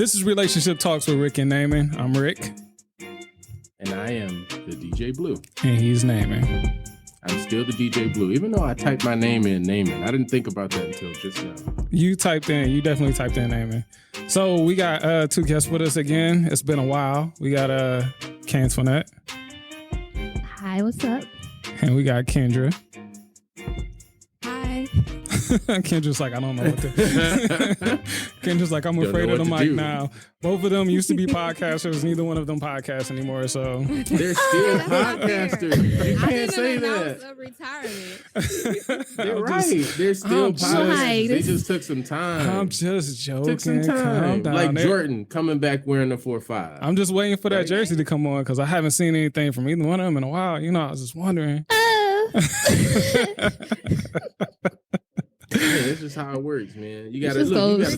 This is Relationship Talks with Rick and Naaman. I'm Rick. And I am the DJ Blue. And he's Naaman. I'm still the DJ Blue, even though I typed my name in Naaman. I didn't think about that until just now. You definitely typed in Naaman. So we got two guests with us again. It's been a while. We got Kantoinette. Hi, what's up? And we got Kendra. Hi. Kendra's like, I don't know what to Kendra's like, I'm afraid of the mic now. Both of them used to be podcasters. Neither one of them podcasts anymore. So they're still podcasters. You can't say that. Retirement. They're right. They're still podcasters. They just took some time. I'm just joking. Took some time. Like Jordan coming back wearing the 4-5. I'm just waiting for that jersey to come on because I haven't seen anything from either one of them in a while. You know, I was just wondering. Yeah, that's just how it works, man. You gotta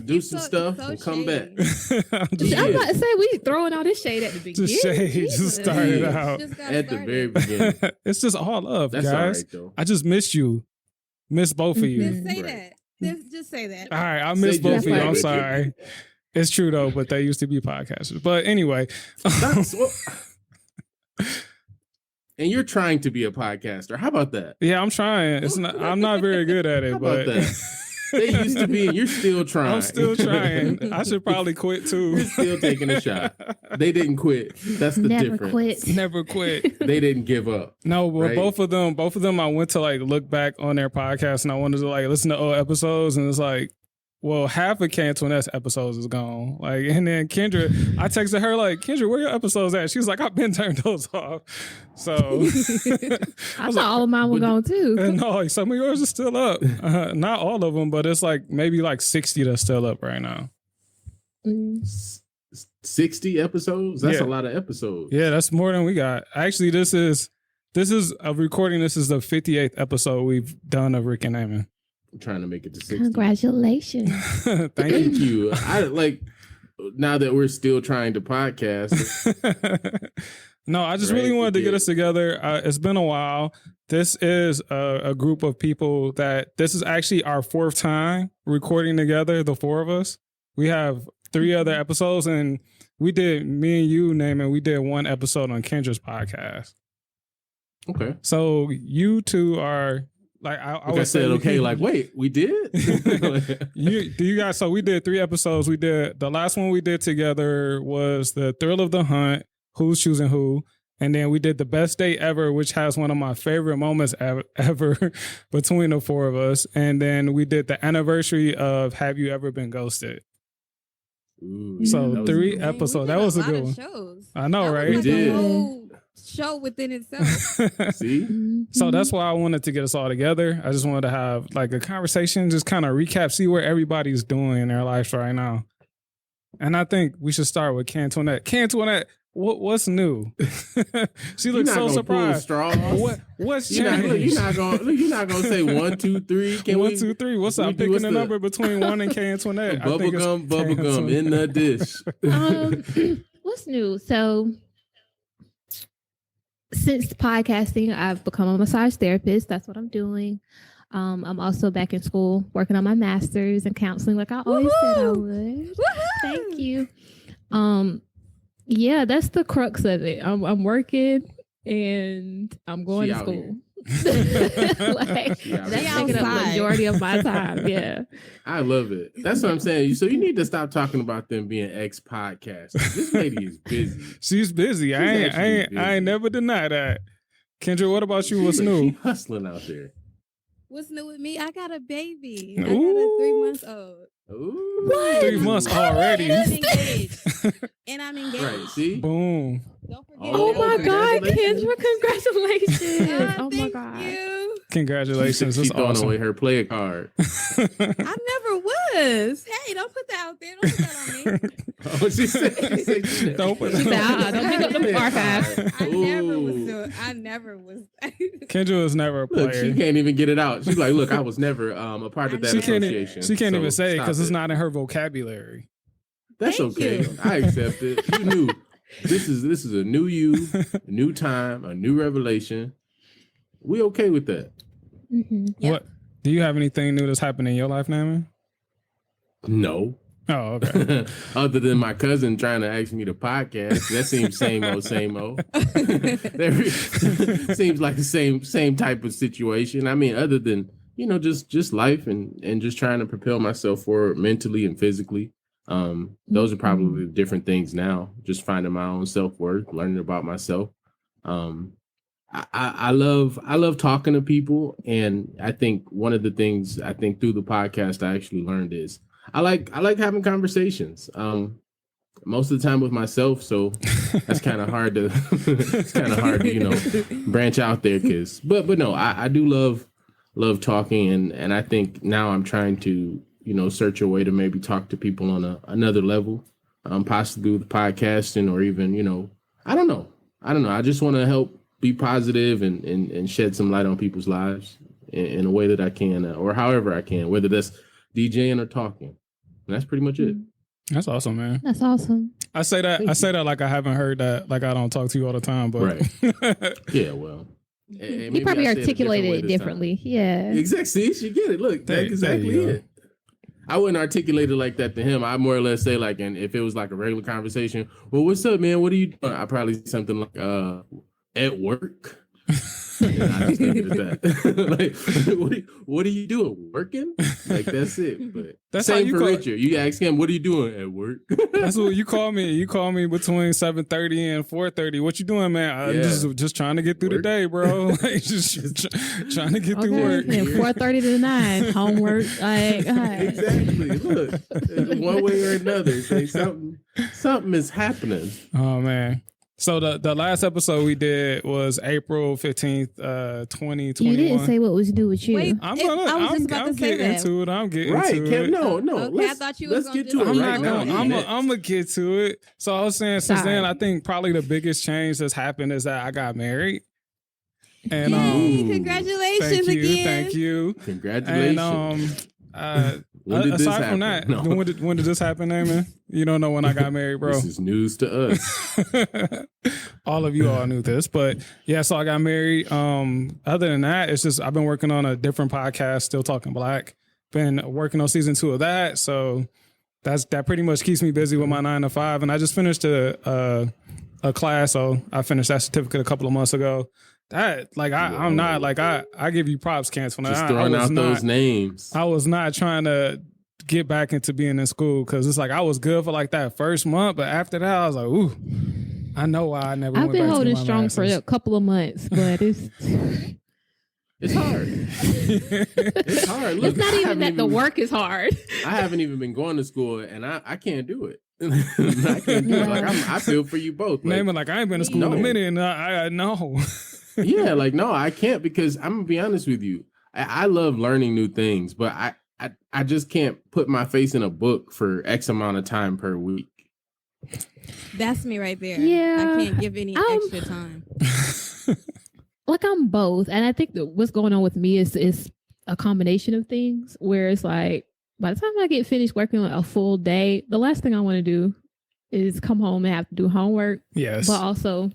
do some stuff and come back. I'm about to say we throwing all this shade at the beginning. Just shade, just started out at the very beginning. It's just all love, that's guys. All right, though. I just missed you, miss both of you. Just say that. Just say that. All right, I miss both of you. I'm sorry. It's true though, but they used to be podcasters. But anyway. And you're trying to be a podcaster. How about that? Yeah, I'm trying. I'm not very good at it, but they used to be, and you're still trying. I'm still trying. I should probably quit too. You're still taking a shot. They didn't quit. That's the difference. Never quit. They didn't give up. No, but right? both of them, I went to like look back on their podcast, and I wanted to like listen to old episodes, and it's like, well, half of Kantoinette's episodes is gone. Like, and then Kendra, I texted her like, Kendra, where your episodes at? She was like, I've been turned those off. So I thought all of mine were gone too. And no, like, some of yours are still up. Not all of them, but it's like maybe like 60 that's still up right now. 60 episodes? That's a lot of episodes. Yeah, that's more than we got. Actually, this is a recording. This is the 58th episode we've done of Rick and Naaman. I'm trying to make it to 60. Congratulations. Thank you. I like now that we're still trying to podcast. No, I just really wanted to get us together. It's been a while. This is a group of people that this is actually our fourth time recording together, the four of us. We have 3 other episodes, and me and you, Naaman, we did one episode on Kendra's podcast. Okay. So you two are... Like I said, okay, like, wait, we did? you guys, so we did 3 episodes. We did, the last one we did together was the Thrill of the Hunt, Who's Choosing Who. And then we did the Best Day Ever, which has one of my favorite moments ever between the 4 of us. And then we did the anniversary of Have You Ever Been Ghosted? Ooh, so 3 episodes. That was a good one. Shows. I know, right? We did. Show within itself. See? So that's why I wanted to get us all together. I just wanted to have like a conversation, just kind of recap, see where everybody's doing in their lives right now. And I think we should start with Kantoinette. Kantoinette, what's new? She looks so surprised. What's changed? You're not gonna say 1, 2, 3. Can 1, 2, 3. What's up? I'm picking a number between 1 and Kantoinette. Bubblegum in the dish. What's new? So since podcasting, I've become a massage therapist. That's what I'm doing. I'm also back in school working on my master's in counseling, like I always said I would. Woo-hoo! Thank you. Yeah, that's the crux of it. I'm working and I'm going to school. Like, that's taking up the majority of my time. Yeah, I love it. That's what I'm saying. So you need to stop talking about them being ex-podcasters. This lady is busy. She's busy. I ain't never deny that. Kendra, what about you? What's new? She hustling out there. What's new with me? I got a baby. Ooh. I got a 3-month-old. Ooh. What? 3 months already. And I'm engaged. Right, see? Boom. Don't forget. Oh my God, Kendra, congratulations. Oh my Thank God. you. Congratulations. She's That's throwing awesome. away her play card. I never was. Hey, don't put that out there. Don't put that on me. Oh, she said Don't put Don't pick up the archive. I never was. Kendra was never a player. Look, she can't even get it out. She's like, look, I was never a part of that association. She can't even say it because it's not in her vocabulary. That's Thank okay. you. I accept it. You knew. This is a new you, a new time, a new revelation. We okay with that. Mm-hmm. Yeah. What do you have anything new that's happened in your life, Naaman? No. Oh, okay. Other than my cousin trying to ask me to podcast, that seems same old, same old. Seems like the same type of situation. I mean, other than just life and just trying to propel myself forward mentally and physically. Those are probably different things now. Just finding my own self-worth, learning about myself. I love talking to people, and I think one of the things I think through the podcast I actually learned is I like having conversations. Most of the time with myself, so that's kind of hard to it's kind of hard to branch out there, but no, I do love talking, and I think now I'm trying to search a way to maybe talk to people on another level, possibly with podcasting, or even I don't know. I just want to help be positive and shed some light on people's lives in a way that I can, or however I can, whether that's DJing or talking. And that's pretty much it. That's awesome, man. That's awesome. I say that like I haven't heard that, like I don't talk to you all the time, but right. Yeah, well. You probably articulated it differently. Yeah. Exactly. See, you get it. Look, that's exactly it. I wouldn't articulate it like that to him. I more or less say like, and if it was like a regular conversation, well, what's up, man? What are you doing? I probably say something like, at work. And I just leave it at that. Like, what are you doing? Working? Like, that's it. But that's same how you for call Richard. You ask him, what are you doing at work? That's what you call me. You call me between 7:30 and 4:30. What you doing, man? I'm just trying to get through the day, bro. Like, just trying to get through work. And 4:30 to 9, homework. Like, exactly. Look, one way or another, say something is happening. Oh man. So the last episode we did was April 15th, 2021. You didn't say what was new with you. Wait, I'm to say getting into it. I'm getting right, into Kim, it. No. Okay, I thought you was let's get gonna to do it it. right now. I'm gonna get to it. So I was saying, since Sorry. then, I think probably the biggest change that's happened is that I got married. And Yay, congratulations again. Thank you. Congratulations. And when did this aside from happen? that, No. when did this happen, man? You don't know when I got married, bro. This is news to us. All of you all knew this, but yeah, so I got married. Other than that, it's just I've been working on a different podcast, Still Talking Black. Been working on season 2 of that, so that pretty much keeps me busy with my 9 to 5. And I just finished a class, so I finished that certificate a couple of months ago. That I'm not like I give you props, Cancel. Just throwing out those names. I was not trying to get back into being in school because it's like I was good for like that first month, but after that I was like, ooh, I know why I never. I've been holding strong for a couple of months, but it's hard. It's hard. Look, it's not even that the work is hard. I haven't even been going to school, and I can't do it. I can't do it. Like I feel for you both. Like, like I ain't been to school in a minute, and I know. Yeah, like no, I can't because I'm gonna be honest with you. I love learning new things, but I just can't put my face in a book for X amount of time per week. That's me right there. Yeah, I can't give any extra time. Like I'm both, and I think that what's going on with me is a combination of things. Where it's like by the time I get finished working on a full day, the last thing I want to do is come home and have to do homework. Yes, but also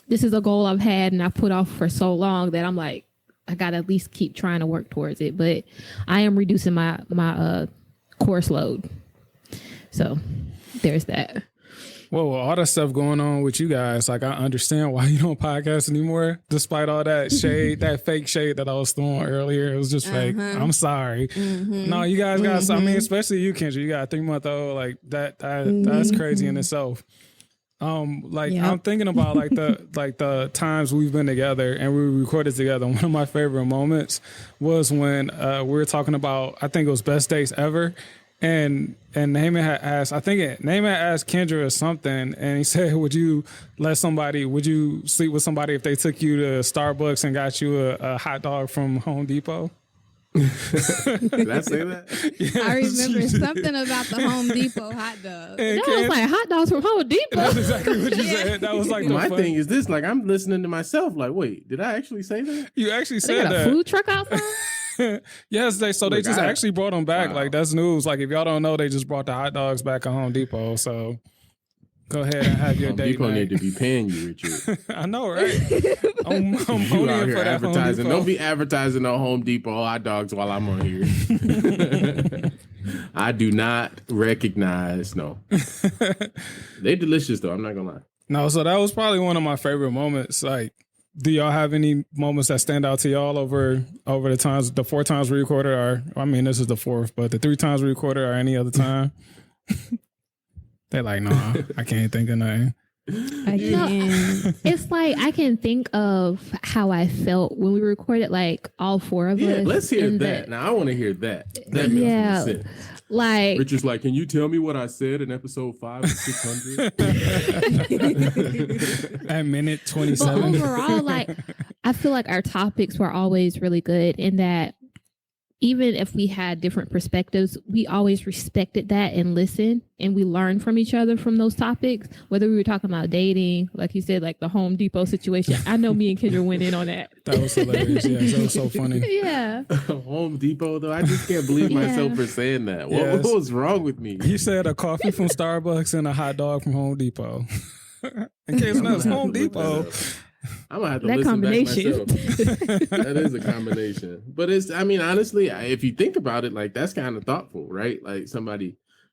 this is a goal I've had and I've put off for so long that I'm like, I gotta at least keep trying to work towards it. But I am reducing my course load. So there's that. Well, with all that stuff going on with you guys, like I understand why you don't podcast anymore, despite all that shade, that fake shade that I was throwing earlier. It was just fake. I'm sorry. No, you guys got. I mean, especially you, Kendra. You got a 3-month-old. Like that's crazy in itself. I'm thinking about the times we've been together and we recorded together. One of my favorite moments was when we were talking about, I think it was best dates ever. And Naaman had asked, Naaman asked Kendra or something, and he said, would you sleep with somebody if they took you to Starbucks and got you a hot dog from Home Depot? Did I say that? Yes, I remember something about the Home Depot hot dog. That was like hot dogs from Home Depot. That's exactly what you said. That was like my thing is this, like I'm listening to myself like, wait, did I actually say that? You actually They said got that. a food truck outside? Yes, they just actually brought them back. Wow. Like that's news. Like if y'all don't know, they just brought the hot dogs back at Home Depot. So go ahead and have your date. People need to be paying you, Richard. I know, right? I'm you out here for that advertising. Don't be advertising on Home Depot hot dogs while I'm on here. I do not recognize. No, they delicious though. I'm not gonna lie. No, so that was probably one of my favorite moments. Like, do y'all have any moments that stand out to y'all over the 4 times we recorded, or I mean, this is the 4th, but the 3 times we recorded, or any other time? They're like, no, I can't think of nothing. It's like I can think of how I felt when we recorded, like all 4 of us. Let's hear that. Now I want to hear that. That makes sense. Like Richard's like, can you tell me what I said in episode 5 of 600? At minute but 27. overall, like I feel like our topics were always really good in that even if we had different perspectives, we always respected that and listened, and we learned from each other from those topics, whether we were talking about dating, like you said, like the Home Depot situation. I know me and Kendra went in on that. That was hilarious. Yeah, that was so funny. Yeah. Home Depot, though, I just can't believe myself for saying that. What was wrong with me? He said a coffee from Starbucks and a hot dog from Home Depot. In case not, it's Home Depot. I'm gonna have to that listen combination. back myself. That is a combination, but I mean, honestly, if you think about it, like that's kind of thoughtful, right? Like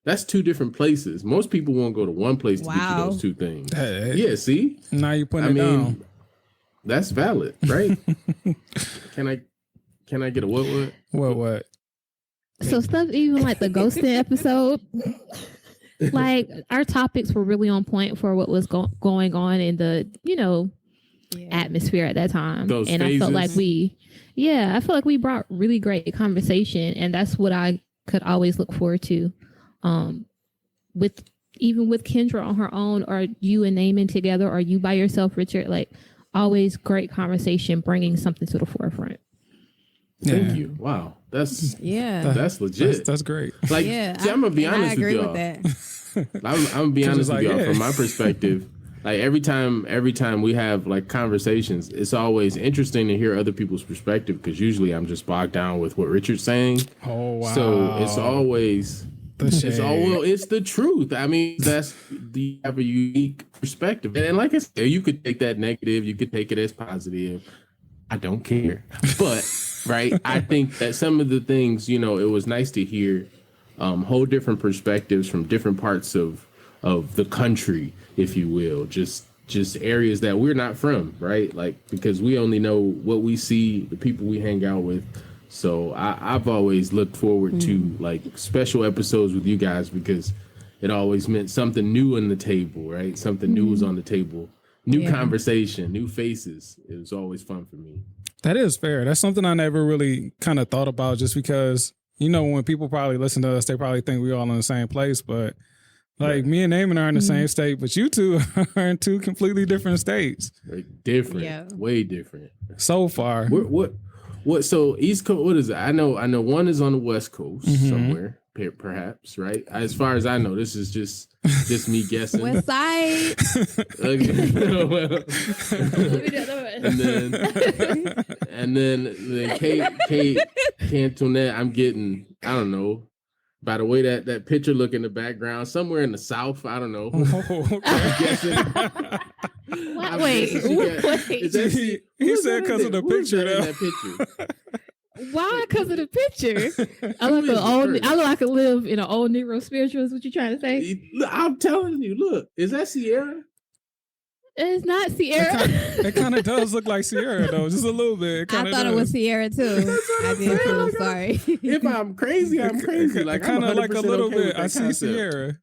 that's 2 different places. Most people won't go to one place to get you those 2 things. Hey, yeah, see, now you putting it down. That's valid, right? Can I get a what? What? So stuff even like the ghosting episode. Like our topics were really on point for what was going on in the, atmosphere at that time. Those and phases. I felt like we brought really great conversation, and that's what I could always look forward to. With Kendra on her own, or you and Naaman together, or you by yourself, Richard, like always great conversation, bringing something to the forefront. Thank you. Wow. That's legit. That's great. Like, see, I'm gonna be honest with y'all. I'm gonna be honest with y'all. From my perspective, like every time we have like conversations, it's always interesting to hear other people's perspective, because usually I'm just bogged down with what Richard's saying. Oh wow! So it's always it's the truth. I mean, that's you have a unique perspective, and like I said, you could take that negative, you could take it as positive. I don't care, but right, I think that some of the things, it was nice to hear whole different perspectives from different parts of the country, if you will, just areas that we're not from, right? Like, because we only know what we see, the people we hang out with. So I've always looked forward to like special episodes with you guys, because it always meant something new on the table, right? Something new was on the table. New conversation, new faces. It was always fun for me. That is fair. That's something I never really kind of thought about, just because, when people probably listen to us, they probably think we're all in the same place. But like me and Naaman are in the same state, but you 2 are in 2 completely different states. Like different, way different. So far. What? So East Coast, what is it? I know one is on the West Coast somewhere, perhaps, right? As far as I know, this is just me guessing. West Side. and then Kate Kantoinette, I'm getting, I don't know, by the way that picture look in the background, somewhere in the South, I don't know. I'm guessing. Wait. He said because of the picture, though. Why? Because of the picture? I look like I live in an old Negro spiritual. Is what you're trying to say? I'm telling you. Look, is that Sierra? It's not Sierra. It kind of does look like Sierra, though, just a little bit. I thought it was Sierra too. I did too. Sorry. If I'm crazy, I'm crazy. Like kind of like a little bit. I see concept. Sierra.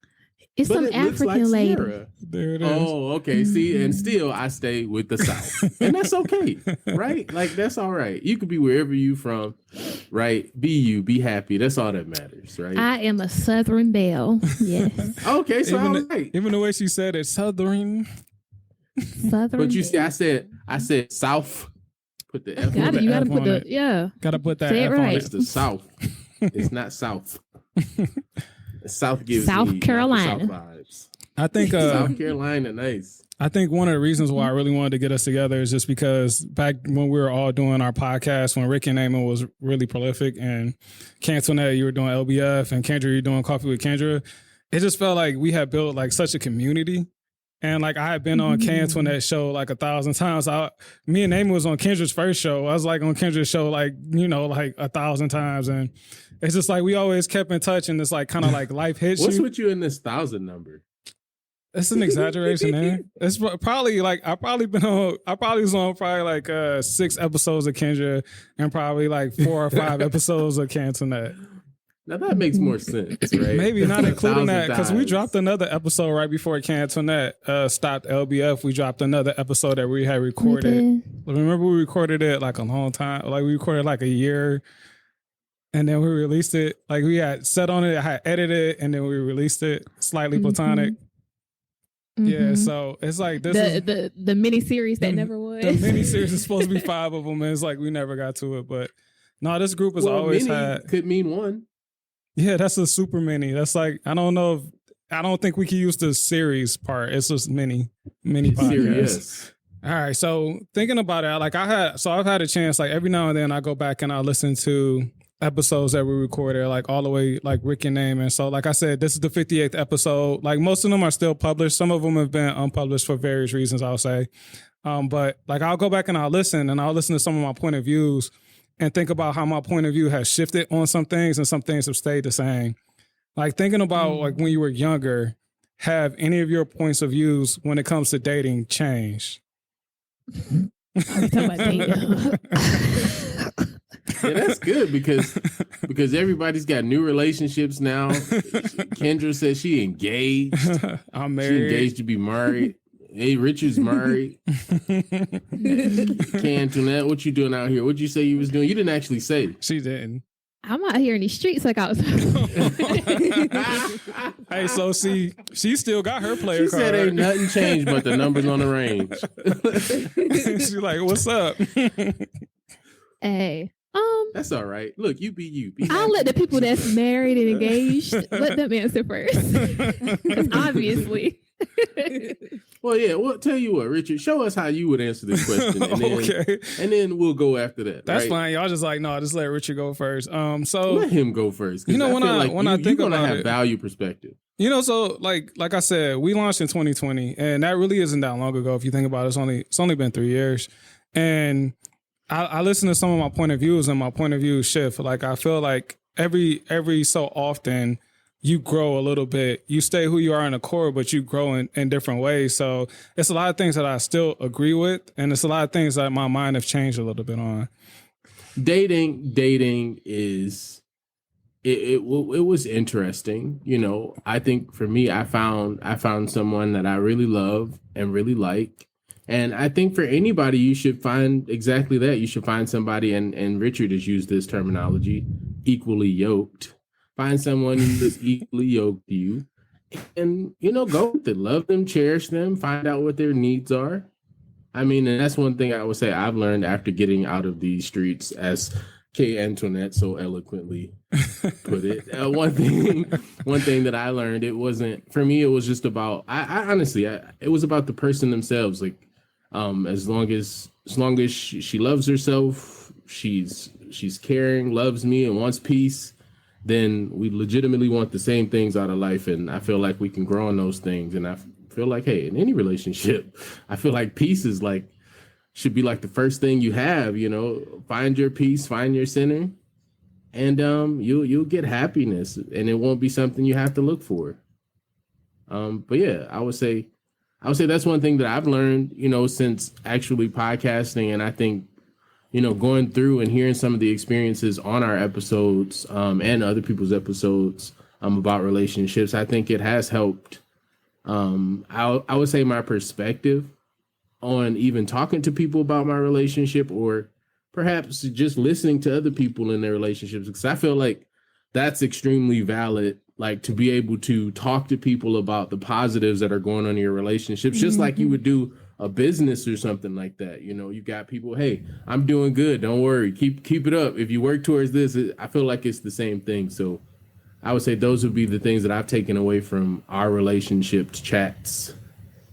It's some African lady. There it is. Oh, okay. See, and still I stay with the South. And that's okay, right? Like, that's all right. You could be wherever you from, right? Be you, be happy. That's all that matters, right? I am a Southern belle. Yes. Okay, so all right. Even the way she said it, Southern. Southern. But you see, I said South. Put the F on it. You gotta put the, Gotta put that Say F it right. on It's it. the South. It's not South. South gives South me Carolina. South vibes. I think South Carolina, nice. I think one of the reasons why I really wanted to get us together is just because back when we were all doing our podcast, when Rick and Naaman was really prolific, and Kantoinette, you were doing LBF, and Kendra, you were doing Coffee with Kendra, it just felt like we had built like such a community. And like I had been on Kantoinette's show like 1,000 times. Me and Naaman was on Kendra's first show. I was like on Kendra's show like 1,000 times, and it's just like we always kept in touch, and it's like kind of like life hits What's you. with you in this 1,000 number? It's an exaggeration, man. It's probably like I probably was on probably like 6 episodes of Kendra and probably like 4 or 5 episodes of Kantoinette. Now that makes more sense, right? Maybe not including that, because we times. dropped another episode right before Kantoinette stopped LBF. We dropped another episode that we had recorded. Remember, we recorded it like a long time. Like we recorded like a year, and then we released it. Like we had set on it, I had edited it, and then we released it. Slightly platonic. Yeah, so it's like this is the mini series that never was. The mini series is supposed to be 5 of them, and it's like we never got to it. But no, this group has always had. Could mean 1. Yeah, that's a super mini. That's like I don't think we can use the series part. It's just mini podcasts. Yes. All right, so thinking about it, like I've had a chance. Like every now and then, I go back and I listen to episodes that we recorded, like all the way, like Rick and Name. And so, like I said, this is the 58th episode. Like most of them are still published. Some of them have been unpublished for various reasons, I'll say. But like I'll go back and I'll listen to some of my point of views and think about how my point of view has shifted on some things and some things have stayed the same. Like thinking about like when you were younger, have any of your points of views when it comes to dating changed? I'm talking about dating. Yeah, that's good because everybody's got new relationships now. Kendra says she engaged. I'm married. She engaged to be married. Hey, Richard's married. Kantoinette, what you doing out here? What'd you say you was doing? You didn't actually say. She didn't. I'm out here in these streets like I was. Hey, so she still got her player She card. said ain't nothing changed but the numbers on the range. She's like, what's up? Hey. That's all right. Look, you be you. I'll let the people that's married and engaged let them answer first. 'Cause obviously. Well, yeah. Well, tell you what, Richard, show us how you would answer this question, and then, Okay. and then we'll go after that. That's right? fine. Y'all just like, no, just let Richard go first. So Let him go first. You know, when I think you're gonna about have it- value perspective. You know, so like I said, we launched in 2020, and that really isn't that long ago. If you think about it, it's only been 3 years, and I listen to some of my point of views, and my point of view shift. Like I feel like every so often you grow a little bit. You stay who you are in the core, but you grow in different ways. So it's a lot of things that I still agree with, and it's a lot of things that my mind have changed a little bit on. Dating is it was interesting. You know, I think for me, I found someone that I really love and really like. And I think for anybody, you should find exactly that. You should find somebody, and Richard has used this terminology, equally yoked. Find someone who's equally yoked to you, and, you know, go with it. Love them, cherish them, find out what their needs are. I mean, and that's one thing I would say I've learned after getting out of these streets, as Antoinette so eloquently put it. One thing that I learned, it wasn't, for me, it was just about, I honestly, it was about the person themselves. Like, as long as she loves herself, she's caring, loves me, and wants peace, then we legitimately want the same things out of life. And I feel like we can grow on those things. And I feel like, hey, in any relationship, I feel like peace is like, should be like the first thing you have, you know. Find your peace, find your center, and you'll get happiness, and it won't be something you have to look for. But yeah, I would say that's one thing that I've learned, you know, since actually podcasting. And I think, you know, going through and hearing some of the experiences on our episodes, and other people's episodes, about relationships, I think it has helped. I would say my perspective on even talking to people about my relationship, or perhaps just listening to other people in their relationships, because I feel like that's extremely valid. Like, to be able to talk to people about the positives that are going on in your relationships, just like you would do a business or something like that. You know, you got people, hey, I'm doing good, don't worry, keep it up. If you work towards this, I feel like it's the same thing. So I would say those would be the things that I've taken away from our relationship chats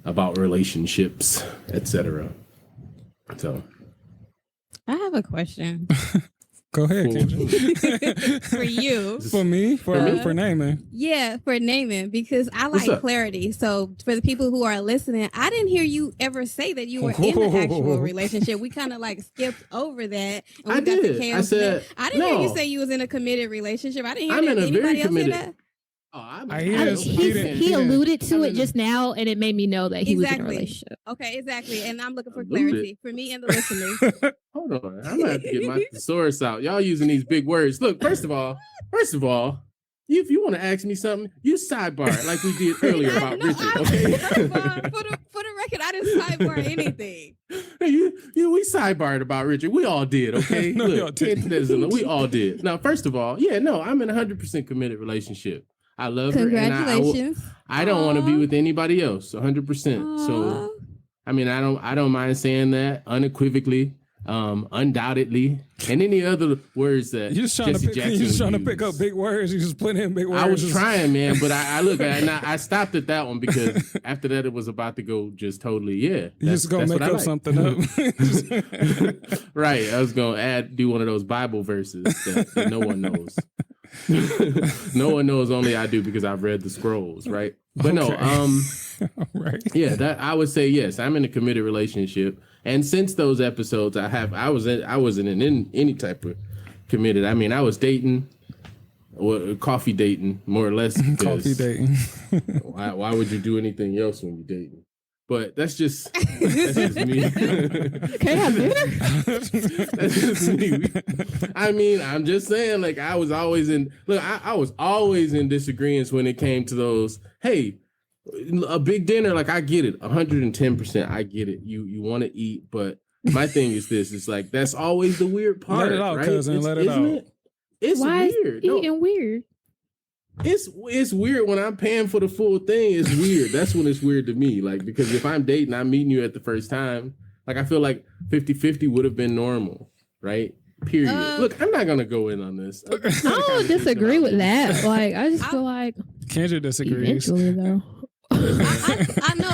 about relationships, etc. So I have a question. Go ahead, Kendra. For you. For me? For naming. Yeah, for naming, because I like clarity. So for the people who are listening, I didn't hear you ever say that you were in an actual relationship. We kind of like skipped over that. And I did. I said, I didn't hear you say you was in a committed relationship. I didn't hear I'm that. in a Anybody very else committed. hear that? He alluded to it just now, and it made me know that he was in a relationship. Okay, exactly. And I'm looking for clarity for me and the listeners. Hold on, I'm gonna have to get my thesaurus out. Y'all using these big words. Look, first of all, if you want to ask me something, you sidebar like we did earlier about Richard. Okay. For the record, I didn't sidebar anything. We sidebarred about Richard. We all did. Okay. No, Look, we all did. Now, first of all, I'm in a 100% committed relationship. I love her. Congratulations. And I don't want to be with anybody else. 100%. So, I mean, I don't mind saying that unequivocally, undoubtedly, and any other words that you're just trying to pick up big words. You just put in big words. I was trying, man, but I look at it and I stopped at that one because after that it was about to go just totally. Yeah, you just gonna make up something up. Right. I was gonna do one of those Bible verses that no one knows. No one knows, only I do because I've read the scrolls, right? But no, right. Yeah, that I would say yes, I'm in a committed relationship. And since those episodes I wasn't in any type of committed. I mean, I was dating or coffee dating, more or less. Coffee dating. why would you do anything else when you're dating? But that's just me. Can I have dinner? That's just me. I mean, I'm just saying, like, I was always in disagreements when it came to those, hey, a big dinner, like, I get it. 110%, I get it. You want to eat, but my thing is this. It's like, that's always the weird part. Let it out, right? cousin. Let it out. It's Why weird. is eating weird? It's weird when I'm paying for the full thing. It's weird. That's when it's weird to me. Like, because if I'm dating, I'm meeting you at the first time. Like, I feel like 50-50 would have been normal, right? Period. Look, I'm not gonna go in on this. I don't disagree with that. Like, I just feel like Kendra disagrees. Eventually, though. I know.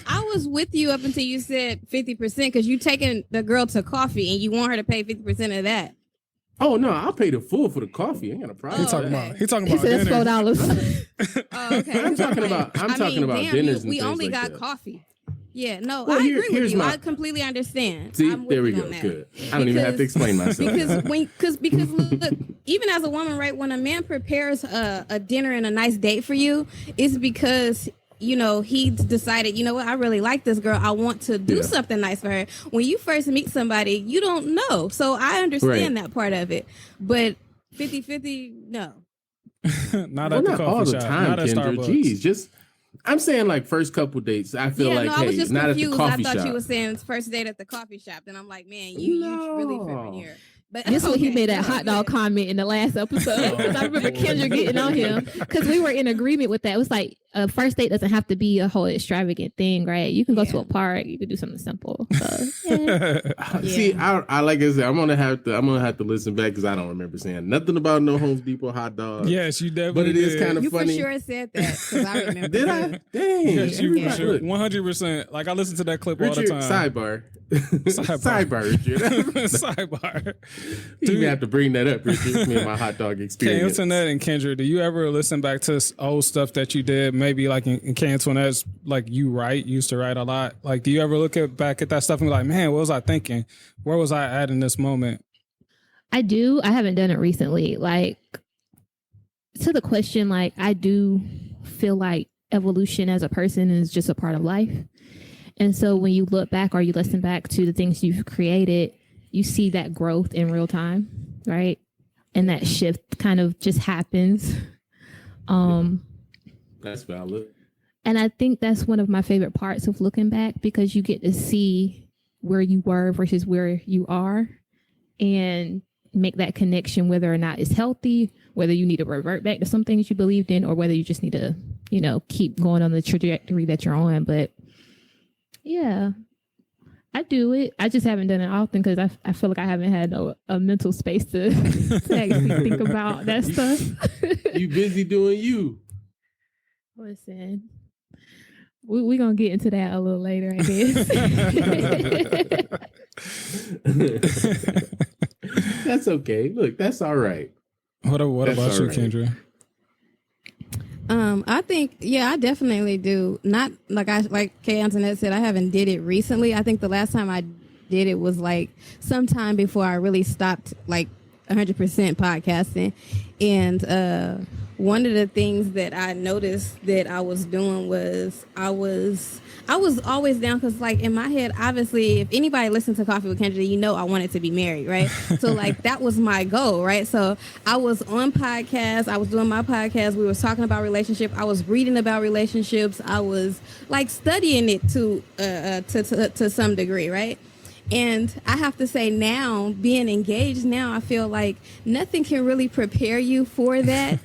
I was with you up until you said 50% because you taking the girl to coffee and you want her to pay 50% of that. Oh no, I'll pay the full for the coffee. I ain't got a problem. He talking about said dinner. $4. Oh, okay. I'm talking about dinners. We and only like got that. coffee. Yeah, no, Well, I agree with you. I completely understand. See, I'm with there we you go. on that. Good. I don't even have to explain myself. because look, even as a woman, right? When a man prepares a dinner and a nice date for you, it's because, you know, he decided, you know what, I really like this girl. I want to do something nice for her. When you first meet somebody, you don't know. So I understand that part of it. But 50-50, no. Not at the coffee all the shop. time, Not at Kendra. Starbucks. Jeez, just I'm saying like first couple dates. I feel like, I was hey, just not confused. at the coffee shop. I thought you were saying first date at the coffee shop. Then I'm like, man, you really from here. But This is what he made that hot dog comment in the last episode. Because I remember Kendra getting on him because we were in agreement with that. It was like a first date doesn't have to be a whole extravagant thing, right? You can go to a park. You can do something simple. So, See, I like I said, I'm gonna have to listen back because I don't remember saying nothing about no Home Depot hot dogs. Yes, you definitely. But it is kind of you funny. You for sure said that because I remember. Did I? Dang. Yes, you for sure. Look, 100%. Like I listen to that clip all Richard, the time. Sidebar, Richard. Sidebar. You have to bring that up, Richard. Me and my hot dog experience. Kantoinette and Kendra, do you ever listen back to old stuff that you did? Maybe like in Kantoinette's, like you used to write a lot. Like, do you ever look back at that stuff and be like, man, what was I thinking? Where was I at in this moment? I do. I haven't done it recently. Like, to the question, like, I do feel like evolution as a person is just a part of life. And so when you look back or you listen back to the things you've created, you see that growth in real time, right? And that shift kind of just happens. That's valid. And I think that's one of my favorite parts of looking back because you get to see where you were versus where you are and make that connection, whether or not it's healthy, whether you need to revert back to some things you believed in, or whether you just need to, you know, keep going on the trajectory that you're on. But yeah, I do it. I just haven't done it often because I feel like I haven't had a mental space to actually think about that stuff. You busy doing you. Listen, we're going to get into that a little later, I guess. That's okay. Look, that's all right. What about you, Kendra? I think, I definitely do. Not like Kantoinette said, I haven't did it recently. I think the last time I did it was like sometime before I really stopped like 100% podcasting. And one of the things that I noticed that I was doing was I was always down because, like, in my head, obviously, if anybody listens to Coffee with Kendra, you know I wanted to be married, right? So, like, that was my goal, right? So I was on podcasts. I was doing my podcast. We were talking about relationship. I was reading about relationships. I was, like, studying it to some degree, right? And I have to say now, being engaged now, I feel like nothing can really prepare you for that.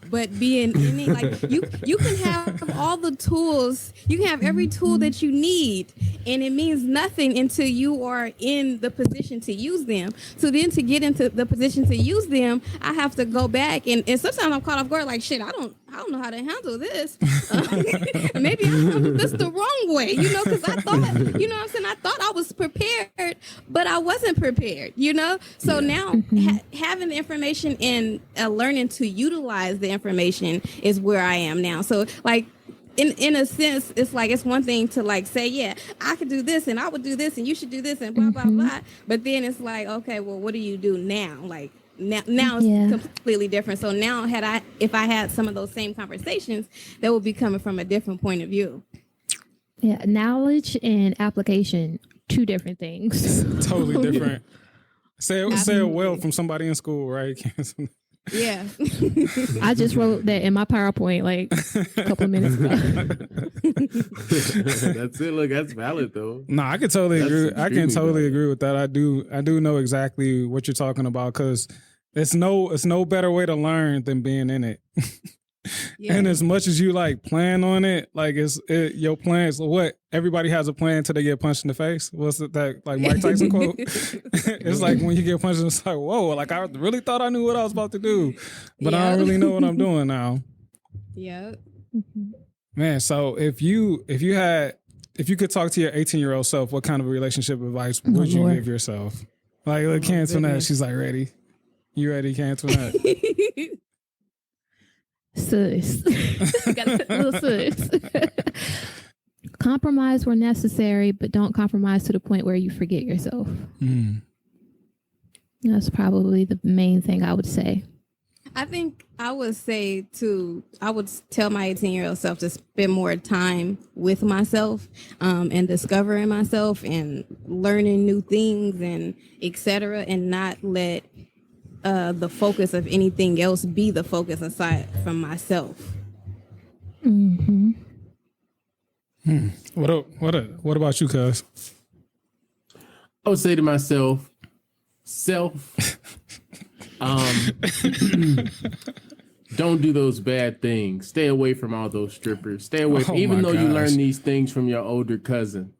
But being in it, like you can have all the tools, you can have every tool that you need, and it means nothing until you are in the position to use them. So then to get into the position to use them, I have to go back and sometimes I'm caught off guard, like, shit, I don't know how to handle this. Maybe I handled this the wrong way, because I thought, what I'm saying? I thought I was prepared, but I wasn't prepared, So now having the information and learning to utilize the information is where I am now. So, like, in a sense, it's like, it's one thing to, like, say, yeah, I could do this and I would do this and you should do this and blah, blah, blah. But then it's like, okay, well, what do you do now? Like, now it's completely different. So now if I had some of those same conversations, that would be coming from a different point of view. Yeah, knowledge and application, two different things. Totally different. Say it well from somebody in school, right? Yeah. I just wrote that in my PowerPoint like a couple of minutes ago. That's it. Look, that's valid though. No, I can totally agree. I can totally agree with that. I do know exactly what you're talking about, because it's no better way to learn than being in it. Yeah. And as much as you like plan on it, like your plans, what everybody has a plan till they get punched in the face. What's that like Mike Tyson quote? It's like when you get punched, it's like, whoa, like I really thought I knew what I was about to do, but I don't really know what I'm doing now. Yeah. Man, so if you could talk to your 18-year-old self, what kind of relationship advice would you give yourself? Like, look, Kantoinette, she's like, ready. You ready, Kantoinette? Sus. Got a little sus. Compromise where necessary, but don't compromise to the point where you forget yourself. That's probably the main thing I would say. I think I would say I would tell my 18-year-old self to spend more time with myself and discovering myself and learning new things and etc. and not let the focus of anything else be the focus aside from myself. What about you, cuz? I would say to myself, don't do those bad things. Stay away from all those strippers. Stay away from, even though you learn these things from your older cousin.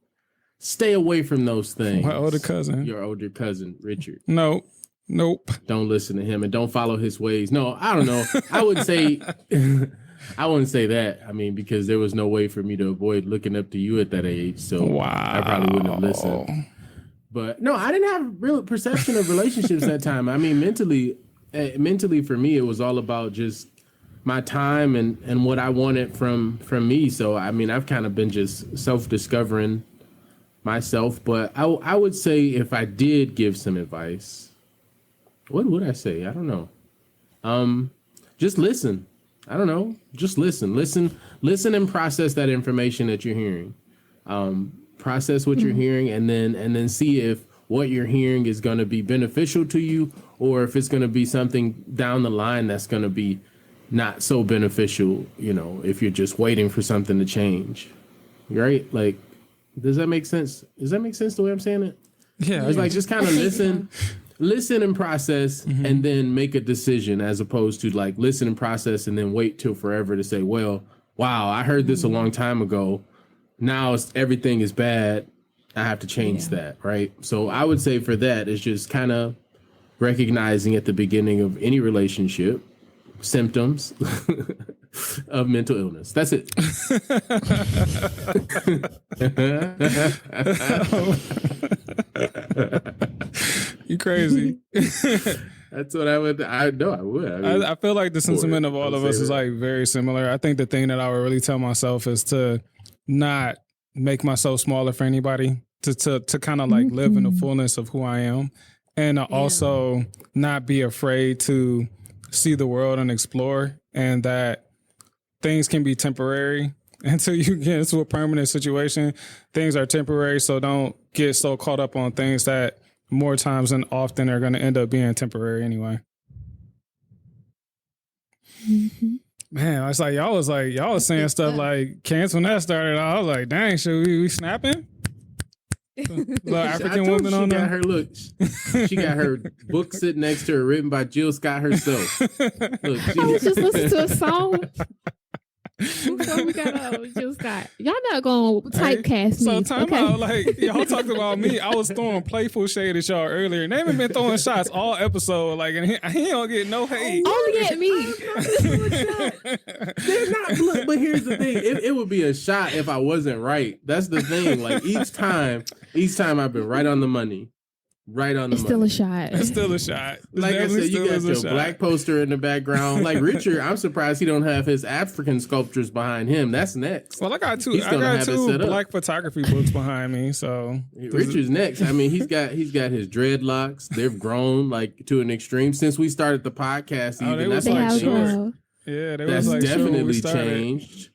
Stay away from those things. My older cousin. Your older cousin, Richard. Nope. Don't listen to him and don't follow his ways. No, I don't know. I would say, I wouldn't say that. I mean, because there was no way for me to avoid looking up to you at that age. So I probably wouldn't have listened. But no, I didn't have real perception of relationships that time. I mean, mentally for me, it was all about just my time and what I wanted from me. So, I mean, I've kind of been just self-discovering myself. But I would say if I did give some advice, what would I say? I don't know. Just listen. I don't know. Just listen and process that information that you're hearing. Process what you're hearing and then see if what you're hearing is going to be beneficial to you or if it's going to be something down the line that's going to be not so beneficial, if you're just waiting for something to change. Right? Like, does that make sense? Does that make sense the way I'm saying it? Yeah. It's like just kind of listen and process and then make a decision as opposed to like listen and process and then wait till forever to say, well, wow, I heard this a long time ago. Now everything is bad. I have to change that. Right. So I would say for that, it's just kind of recognizing at the beginning of any relationship symptoms of mental illness. That's it. You crazy. That's what I would. I know I would. I mean, I feel like the sentiment of all of us is like very similar. I think the thing that I would really tell myself is to not make myself smaller for anybody, to kind of like live in the fullness of who I am, and also not be afraid to see the world and explore, and that things can be temporary until you get into a permanent situation. Things are temporary, so don't get so caught up on things that more times than often are going to end up being temporary anyway. Man, it's like y'all was saying stuff like Kantoinette started. I was like, dang, should we snapping? Little African woman on there. She got her book sitting next to her, written by Jill Scott herself. Look, I was just listening to a song. Before we got Jill Scott, y'all not gonna typecast me. So time out, like y'all talked about me. I was throwing playful shade at y'all earlier, and they haven't been throwing shots all episode. Like, and he don't get no hate. Only at me. They're not. Look, but here's the thing: it would be a shot if I wasn't right. That's the thing. Like each time I've been right on the money. Right on the It's money. still a shot. It's still a shot. Like I said, you got your black poster in the background. Like Richard, I'm surprised he don't have his African sculptures behind him. That's next. Well, I got two black photography books behind me. So Richard's next. I mean, he's got his dreadlocks. They've grown like to an extreme since we started the podcast. Even that's like short. Yeah, that's like definitely changed.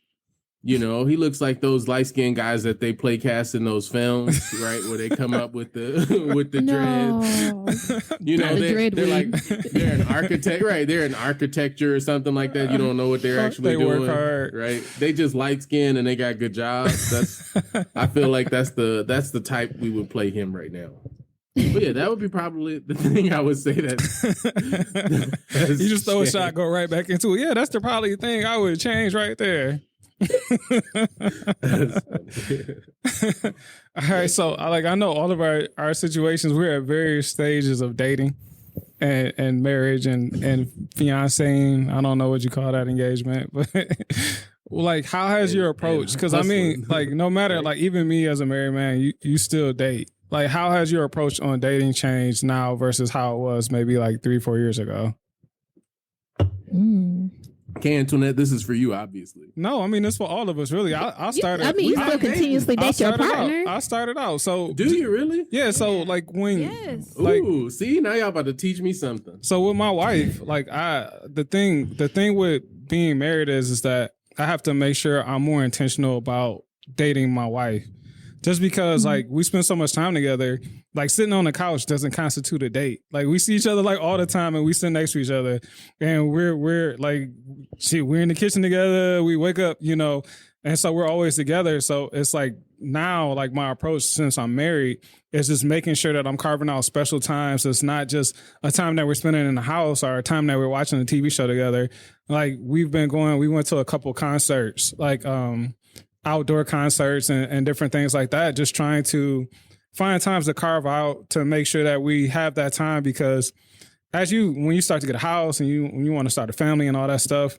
You know, he looks like those light skinned guys that they play cast in those films, right? Where they come up with the dreads. You know, they're an architect, right? They're in architecture or something like that. You don't know what they're actually doing. Work hard. Right? They just light skinned and they got good jobs. I feel like that's the type we would play him right now. But yeah, that would be probably the thing I would say that. You just throw a shot, go right back into it. Yeah, that's probably the thing I would change right there. All right, so I know all of our situations, we're at various stages of dating and marriage and fiancéing. I don't know what you call that engagement, but like, how has your approach? Because I mean, like, no matter, like, even me as a married man, you still date. Like, how has your approach on dating changed now versus how it was maybe like 3-4 years ago? Kantoinette, this is for you, obviously. No, I mean, it's for all of us, really. I started. I mean, you still continuously date your partner. I started out. So, do you really? Yeah. So, like, when, yes. Ooh, see, now y'all about to teach me something. So, with my wife, like, the thing with being married is that I have to make sure I'm more intentional about dating my wife. Just because, like, we spend so much time together, like, sitting on the couch doesn't constitute a date. Like, we see each other, like, all the time, and we sit next to each other, and we're like, shit, we're in the kitchen together, we wake up, you know, and so we're always together. So it's like, now, like, my approach since I'm married is just making sure that I'm carving out special times. It's not just a time that we're spending in the house or a time that we're watching a TV show together. Like, we went to a couple concerts, like, outdoor concerts and different things like that, just trying to find times to carve out to make sure that we have that time, because when you start to get a house and you want to start a family and all that stuff,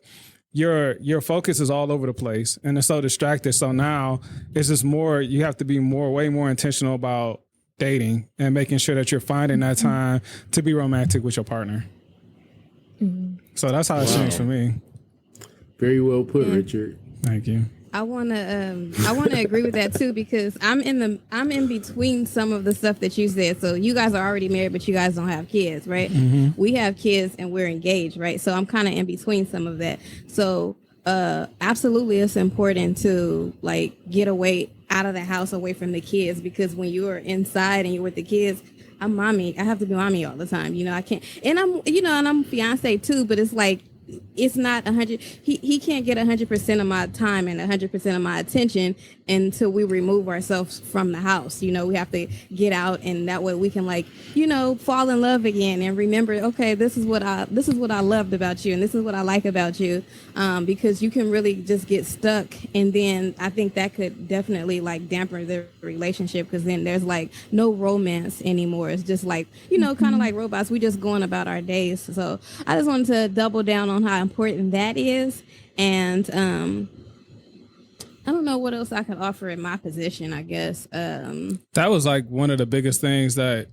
your focus is all over the place and it's so distracted. So now it's just you have to be way more intentional about dating and making sure that you're finding that time to be romantic with your partner. So that's how it changed for me. Very well put, Richard. Thank you. I wanna agree with that too, because I'm in between some of the stuff that you said. So you guys are already married, but you guys don't have kids, right? Mm-hmm. We have kids and we're engaged, right? So I'm kind of in between some of that. So absolutely, it's important to, like, get away out of the house, away from the kids, because when you are inside and you're with the kids, I'm mommy. I have to be mommy all the time. You know, I can't, and I'm fiance too, but it's like, it's not 100. He can't get 100% of my time and 100% of my attention until we remove ourselves from the house. You know, we have to get out, and that way we can, like, you know, fall in love again and remember, okay, this is what I loved about you, and this is what I like about you, because you can really just get stuck, and then I think that could definitely, like, dampen the relationship, because then there's, like, no romance anymore. It's just like, you know, kind of like robots. We just going about our days. So I just wanted to double down on how important that is, and I don't know what else I could offer in my position, I guess. That was, like, one of the biggest things that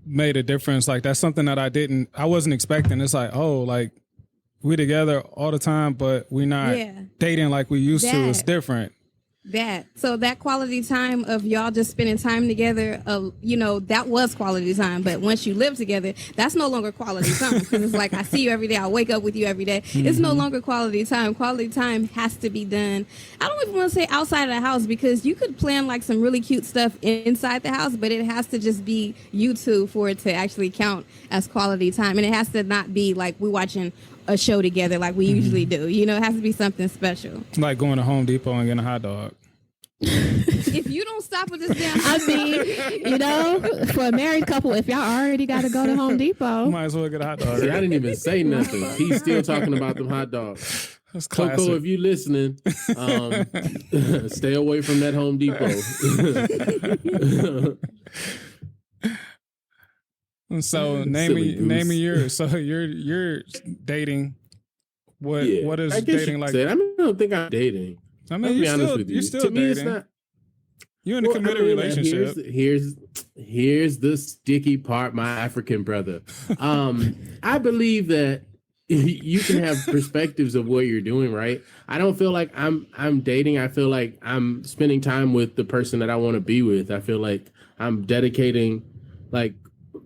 made a difference. Like that's something that I wasn't expecting. It's like, oh, like we together all the time, but we're not dating like we used to. It's different. So that quality time of y'all just spending time together, that was quality time. But once you live together, that's no longer quality time, because it's like, I see you every day, I wake up with you every day. Mm-hmm. It's no longer quality time. Quality time has to be done, I don't even want to say outside of the house, because you could plan like some really cute stuff inside the house, but it has to just be you two for it to actually count as quality time. And it has to not be like we're watching a show together like we usually do. It has to be something special. Like going to Home Depot and getting a hot dog. If you don't stop with this damn, I mean, for a married couple, if y'all already got to go to Home Depot, might as well get a hot dog. See, I didn't even say nothing. He's still talking about them hot dogs. That's classic. Coco, if you listening, stay away from that Home Depot. So name me yours. So you're dating. What is dating like? I don't think I'm dating. I mean, you're still dating. It's not, you're in a committed relationship. Here's the sticky part, my African brother. I believe that you can have perspectives of what you're doing, right? I don't feel like I'm dating. I feel like I'm spending time with the person that I want to be with. I feel like I'm dedicating like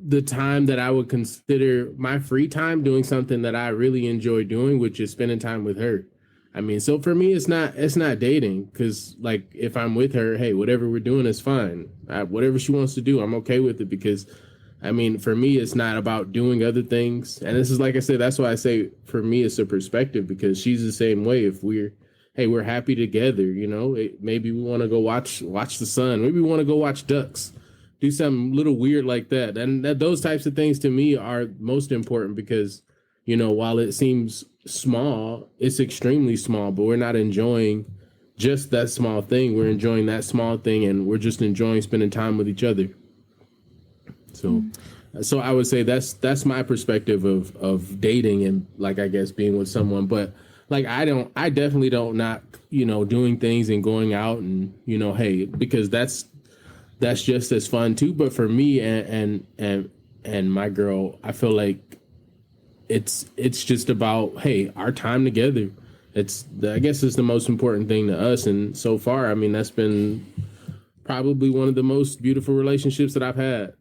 the time that I would consider my free time doing something that I really enjoy doing, which is spending time with her. I mean, so for me, it's not dating, because like if I'm with her, hey, whatever we're doing is fine. Whatever she wants to do, I'm okay with it, because I mean, for me, it's not about doing other things. And this is, like I said, that's why I say for me, it's a perspective, because she's the same way. If we're happy together, maybe we want to go watch the sun. Maybe we want to go watch ducks, do something little weird like that. And those types of things to me are most important, because, while it seems small, it's extremely small, but we're not enjoying just that small thing. We're enjoying that small thing, and we're just enjoying spending time with each other. So I would say that's my perspective of dating, and like, I guess being with someone. But like, I definitely don't not, doing things and going out and, hey, because that's just as fun too. But for me and my girl, I feel like it's just about, hey, our time together. I guess it's the most important thing to us. And so far, I mean, that's been probably one of the most beautiful relationships that I've had.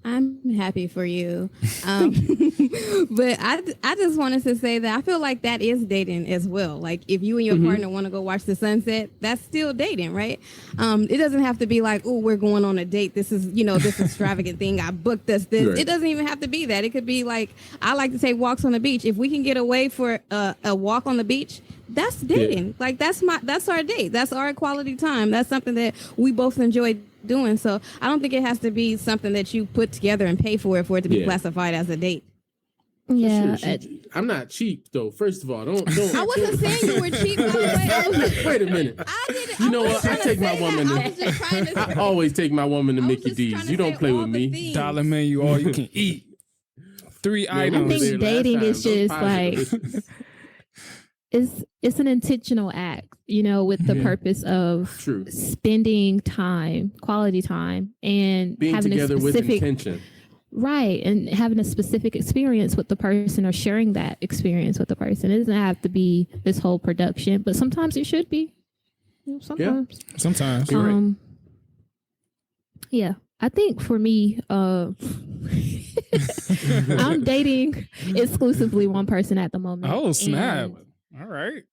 I'm happy for you. But I just wanted to say that I feel like that is dating as well. Like if you and your partner want to go watch the sunset, that's still dating, right? It doesn't have to be like, oh, we're going on a date. This is, this extravagant thing. I booked this. Right. It doesn't even have to be that. It could be like, I like to take walks on the beach. If we can get away for a walk on the beach, that's dating. Yeah. Like that's our date. That's our quality time. That's something that we both enjoy doing. So I don't think it has to be something that you put together and pay for it to be classified as a date. Yeah, I'm not cheap though. First of all, don't. I wasn't saying you were cheap. By the way. Wait a minute. You know what? I take my woman. I always take my woman to Mickey D's. You don't play with me. Dollar menu, all you can eat. 3 items. I think dating is just like it's an intentional act, with the purpose of spending time, quality time, and being having together a specific, with intention. Right, and having a specific experience with the person, or sharing that experience with the person. It doesn't have to be this whole production, but sometimes it should be. Sometimes. Yeah. Sometimes. You're right. Yeah. I think for me, I'm dating exclusively one person at the moment. Oh, snap. All right.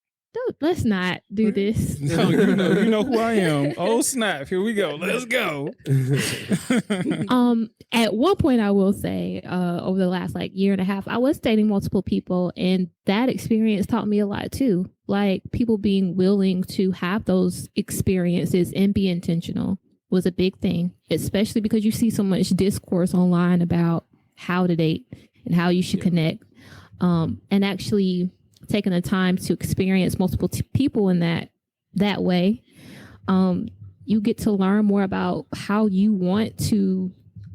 Let's not do this. No, you know who I am. Oh, snap. Here we go. Let's go. At one point, I will say, over the last year and a half, I was dating multiple people, and that experience taught me a lot too. Like, people being willing to have those experiences and be intentional was a big thing, especially because you see so much discourse online about how to date and how you should connect, and actually taking the time to experience multiple people in that way. You get to learn more about how you want to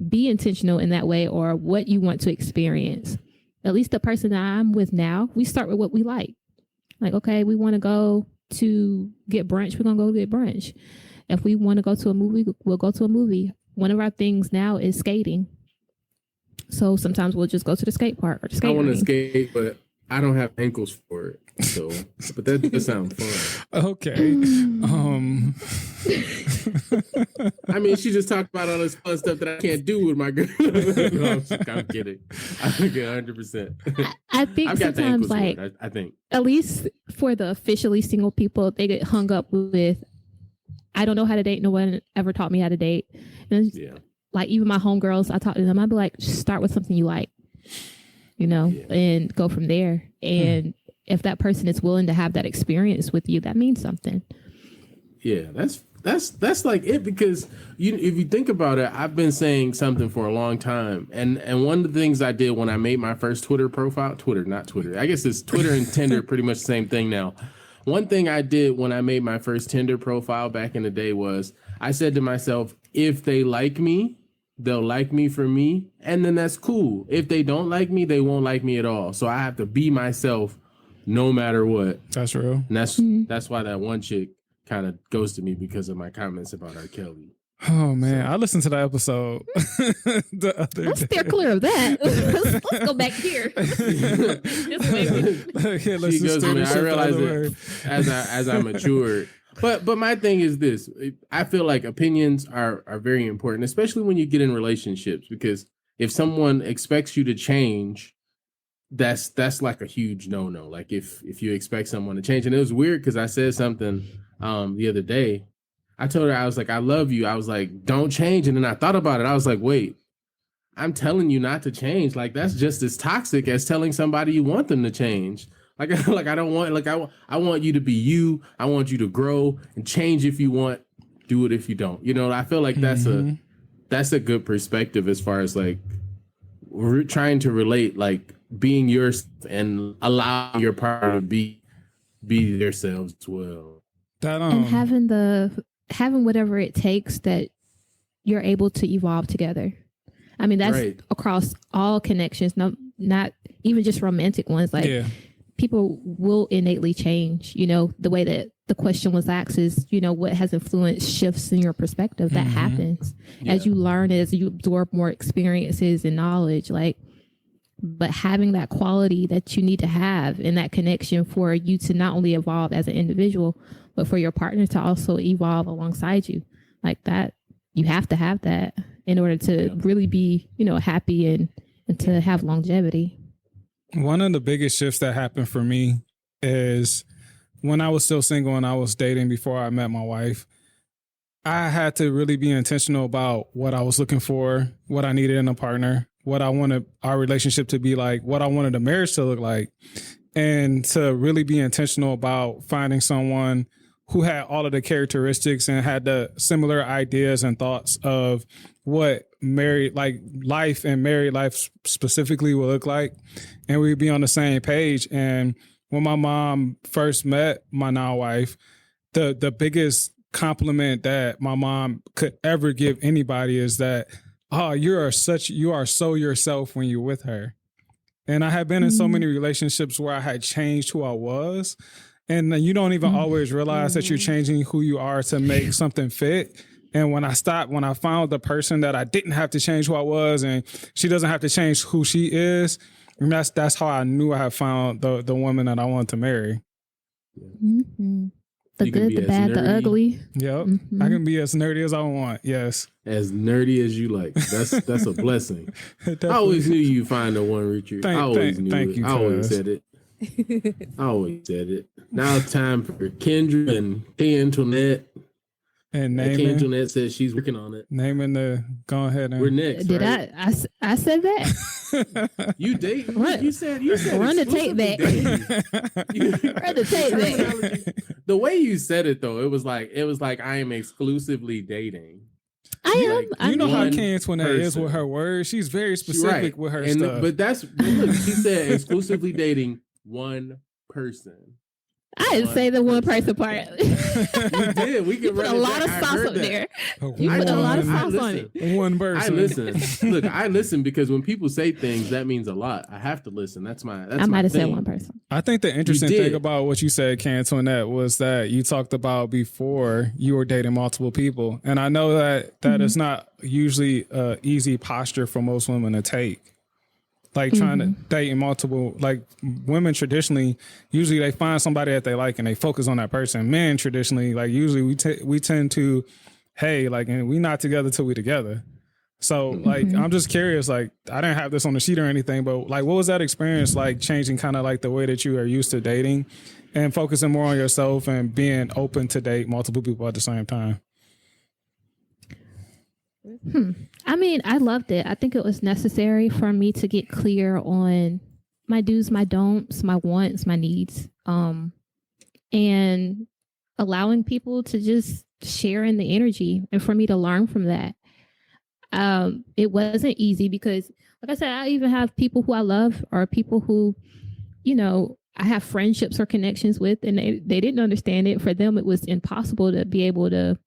be intentional in that way, or what you want to experience. At least the person that I'm with now, we start with what we like. Like, okay, we want to go to get brunch. We're going to go get brunch. If we want to go to a movie, we'll go to a movie. one of our things now is skating. So sometimes we'll just go to the skate park or the skate I want to ring. skate, but I don't have ankles for it. So, but that does sound fun. Okay. I mean, she just talked about all this fun stuff that I can't do with my girl. No, I'm kidding. I'm kidding, 100%. I think I've got the sometimes, ankles for like, it, I think. at least for the officially single people, they get hung up with, I don't know how to date. No one ever taught me how to date. And Yeah. like even my homegirls, I talk to them, I'd be like, just start with something you like, and go from there. And if that person is willing to have that experience with you, that means something. Yeah, that's like it, because if you think about it, I've been saying something for a long time, and one of the things I did when I made my first Twitter profile, not Twitter, I guess it's Twitter and Tinder, pretty much the same thing now. One thing I did when I made my first Tinder profile back in the day was I said to myself, if they like me, they'll like me for me, and then that's cool. If they don't like me, they won't like me at all. So I have to be myself no matter what. That's real. And that's why that one chick kind of ghosted me, because of my comments about R. Kelly. Oh man, I listened to that episode the other Let's day. steer clear of that. Let's go back here. This way. Yeah, let's She just goes to me. finish I it the realized other it way. as I matured. But my thing is this: I feel like opinions are very important, especially when you get in relationships, because if someone expects you to change, that's like a huge no. Like if you expect someone to change, and it was weird because I said something the other day. I told her, I was like, I love you. I was like, don't change. And then I thought about it. I was like, wait, I'm telling you not to change. Like, that's just as toxic as telling somebody you want them to change. Like I don't want, like, I want you to be you. I want you to grow and change if you want, do it if you don't. I feel like that's a good perspective as far as like we're trying to relate, like being yours and allowing your partner to be themselves as well. And having whatever it takes that you're able to evolve together. I mean, that's right. Across all connections, not even just romantic ones. Like people will innately change, the way that the question was asked is, what has influenced shifts in your perspective. That happens as you learn, as you absorb more experiences and knowledge, but having that quality that you need to have in that connection for you to not only evolve as an individual, but for your partner to also evolve alongside you, like that, you have to have that in order to really be, happy and to have longevity. One of the biggest shifts that happened for me is when I was still single and I was dating before I met my wife. I had to really be intentional about what I was looking for, what I needed in a partner, what I wanted our relationship to be like, what I wanted a marriage to look like, and to really be intentional about finding someone who had all of the characteristics and had the similar ideas and thoughts of what married life and married life specifically will look like. And we'd be on the same page. And when my mom first met my now wife, the biggest compliment that my mom could ever give anybody is that, oh, you are so yourself when you're with her. And I had been in so many relationships where I had changed who I was. And you don't even always realize that you're changing who you are to make something fit. And when I found the person that I didn't have to change who I was, and she doesn't have to change who she is, and that's how I knew I had found the woman that I wanted to marry. Mm-hmm. The good, the bad, the ugly. Yep. I can be as nerdy as I want. Yes. As nerdy as you like. That's a blessing. I always knew you'd find the one, Richard. I always knew it. I always said it. I always said it. Now it's time for Kendra and Kantoinette. And Kantoinette says she's working on it. Go ahead. We're next. Did right? I said that? You date? You said run the tape back. Run the tape back. The way you said it though, it was like I am exclusively dating. I am. You know how Kantoinette is with her words. She's very specific with her stuff. But look, she said exclusively dating one person. I didn't say the one person part. We did. We You put a lot of sauce up there. You put a lot of sauce on it. One person. I listen. Look, I listen because when people say things, that means a lot. I have to listen. That's I might have said one person. I think the interesting thing about what you said, Kantoinette, was that you talked about before you were dating multiple people. And I know that is not usually an easy posture for most women to take. Like trying to date multiple, like women traditionally, usually they find somebody that they like and they focus on that person. Men traditionally, like usually we tend to, hey, like, and we not together till we together. So like, I'm just curious, like I didn't have this on the sheet or anything, but like, what was that experience like changing kind of like the way that you are used to dating and focusing more on yourself and being open to date multiple people at the same time? I mean, I loved it. I think it was necessary for me to get clear on my do's, my don'ts, my wants, my needs, and allowing people to just share in the energy and for me to learn from that. It wasn't easy because, like I said, I even have people who I love or people who, you know, I have friendships or connections with, and they didn't understand it. For them, it was impossible to be able to.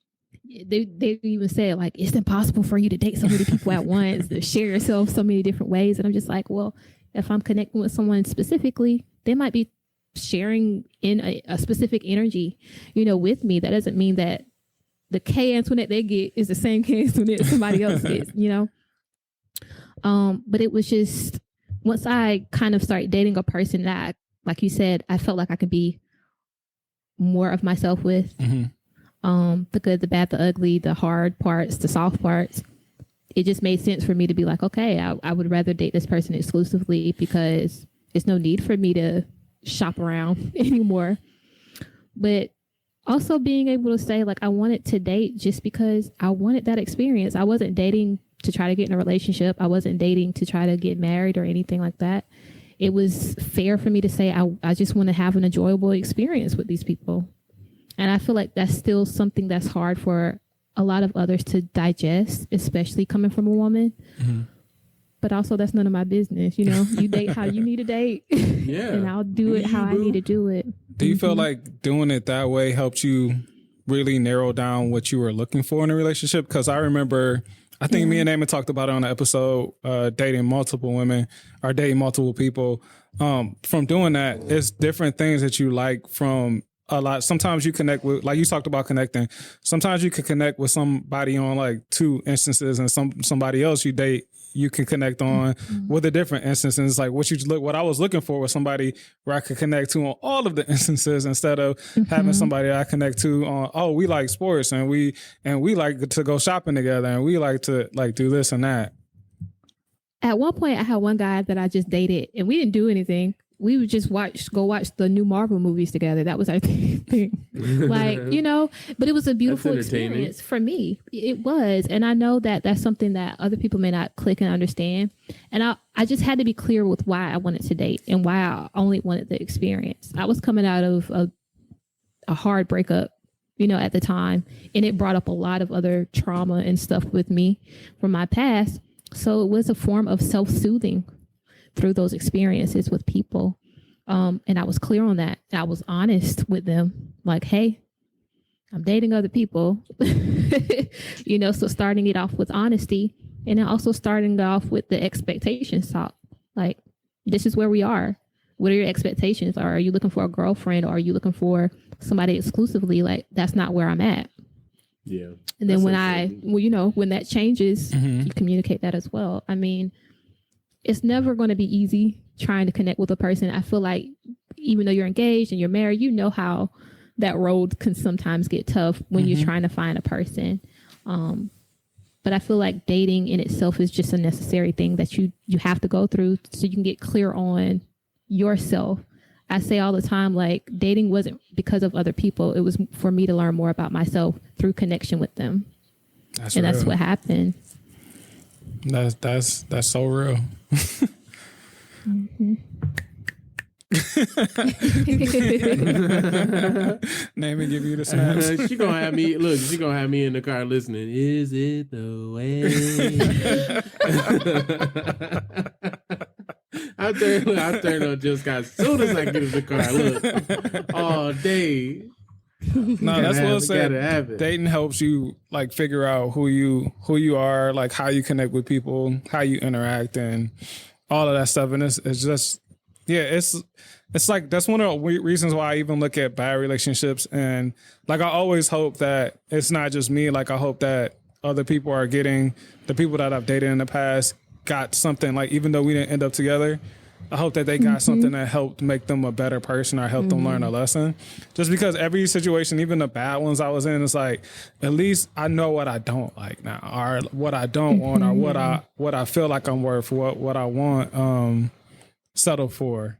They even said, like, it's impossible for you to date so many people at once, to share yourself so many different ways. And I'm just like, well, if I'm connecting with someone specifically, they might be sharing in a specific energy, you know, with me. That doesn't mean that the Kantoinette they get is the same Kantoinette somebody else gets, you know? But it was just, once I kind of started dating a person that, like you said, I felt like I could be more of myself with. The good, the bad, the ugly, the hard parts, the soft parts. It just made sense for me to be like, okay, I would rather date this person exclusively because there's no need for me to shop around anymore. But also being able to say, like, I wanted to date just because I wanted that experience. I wasn't dating to try to get in a relationship. I wasn't dating to try to get married or anything like that. It was fair for me to say, I just want to have an enjoyable experience with these people. And I feel like that's still something that's hard for a lot of others to digest, especially coming from a woman. But also, that's none of my business. You know, you date how you need to date. Yeah. And I'll do it how I need to do it. Do you feel like doing it that way helped you really narrow down what you were looking for in a relationship? Because I remember, I think me and Eamon talked about it on the episode, dating multiple women or dating multiple people. From doing that, it's different things that you like from a lot. Sometimes you connect with, like you talked about connecting. Sometimes you can connect with somebody on like 2 instances, and somebody else you date, you can connect on with a different instance. And it's like what I was looking for was somebody where I could connect to on all of the instances instead of having somebody I connect to on, oh, we like sports and we like to go shopping together and we like to like do this and that. At one point, I had one guy that I just dated, and we didn't do anything. We would just go watch the new Marvel movies together. That was our thing. Like, you know, but it was a beautiful experience for me. It was. And I know that that's something that other people may not click and understand. And I just had to be clear with why I wanted to date and why I only wanted the experience. I was coming out of a hard breakup, you know, at the time. And it brought up a lot of other trauma and stuff with me from my past. So it was a form of self-soothing through those experiences with people. And I was clear on that. I was honest with them. Like, hey, I'm dating other people. You know, so starting it off with honesty, and then also starting off with the expectations talk. Like, this is where we are. What are your expectations? Are you looking for a girlfriend, or are you looking for somebody exclusively? Like, that's not where I'm at. Yeah. And then when that changes, you communicate that as well. I mean, it's never going to be easy trying to connect with a person. I feel like even though you're engaged and you're married, you know how that road can sometimes get tough when you're trying to find a person. But I feel like dating in itself is just a necessary thing that you have to go through so you can get clear on yourself. I say all the time, like, dating wasn't because of other people. It was for me to learn more about myself through connection with them. That's what happened. That's so real. Name and give you the snaps. She gonna have me in the car listening. Is it the way? I turned on Jill Scott as soon as I get in the car. Look, all day. No, that's what I said. Dating helps you like figure out who you are, like how you connect with people, how you interact, and all of that stuff. And it's just, yeah, it's like that's one of the reasons why I even look at bad relationships. And like I always hope that it's not just me. Like I hope that other people are getting, the people that I've dated in the past got something, like even though we didn't end up together, I hope that they got something that helped make them a better person or help them learn a lesson. Just because every situation, even the bad ones I was in, it's like, at least I know what I don't like now, or what I don't want, or what I feel like I'm worth, what I want, settle for.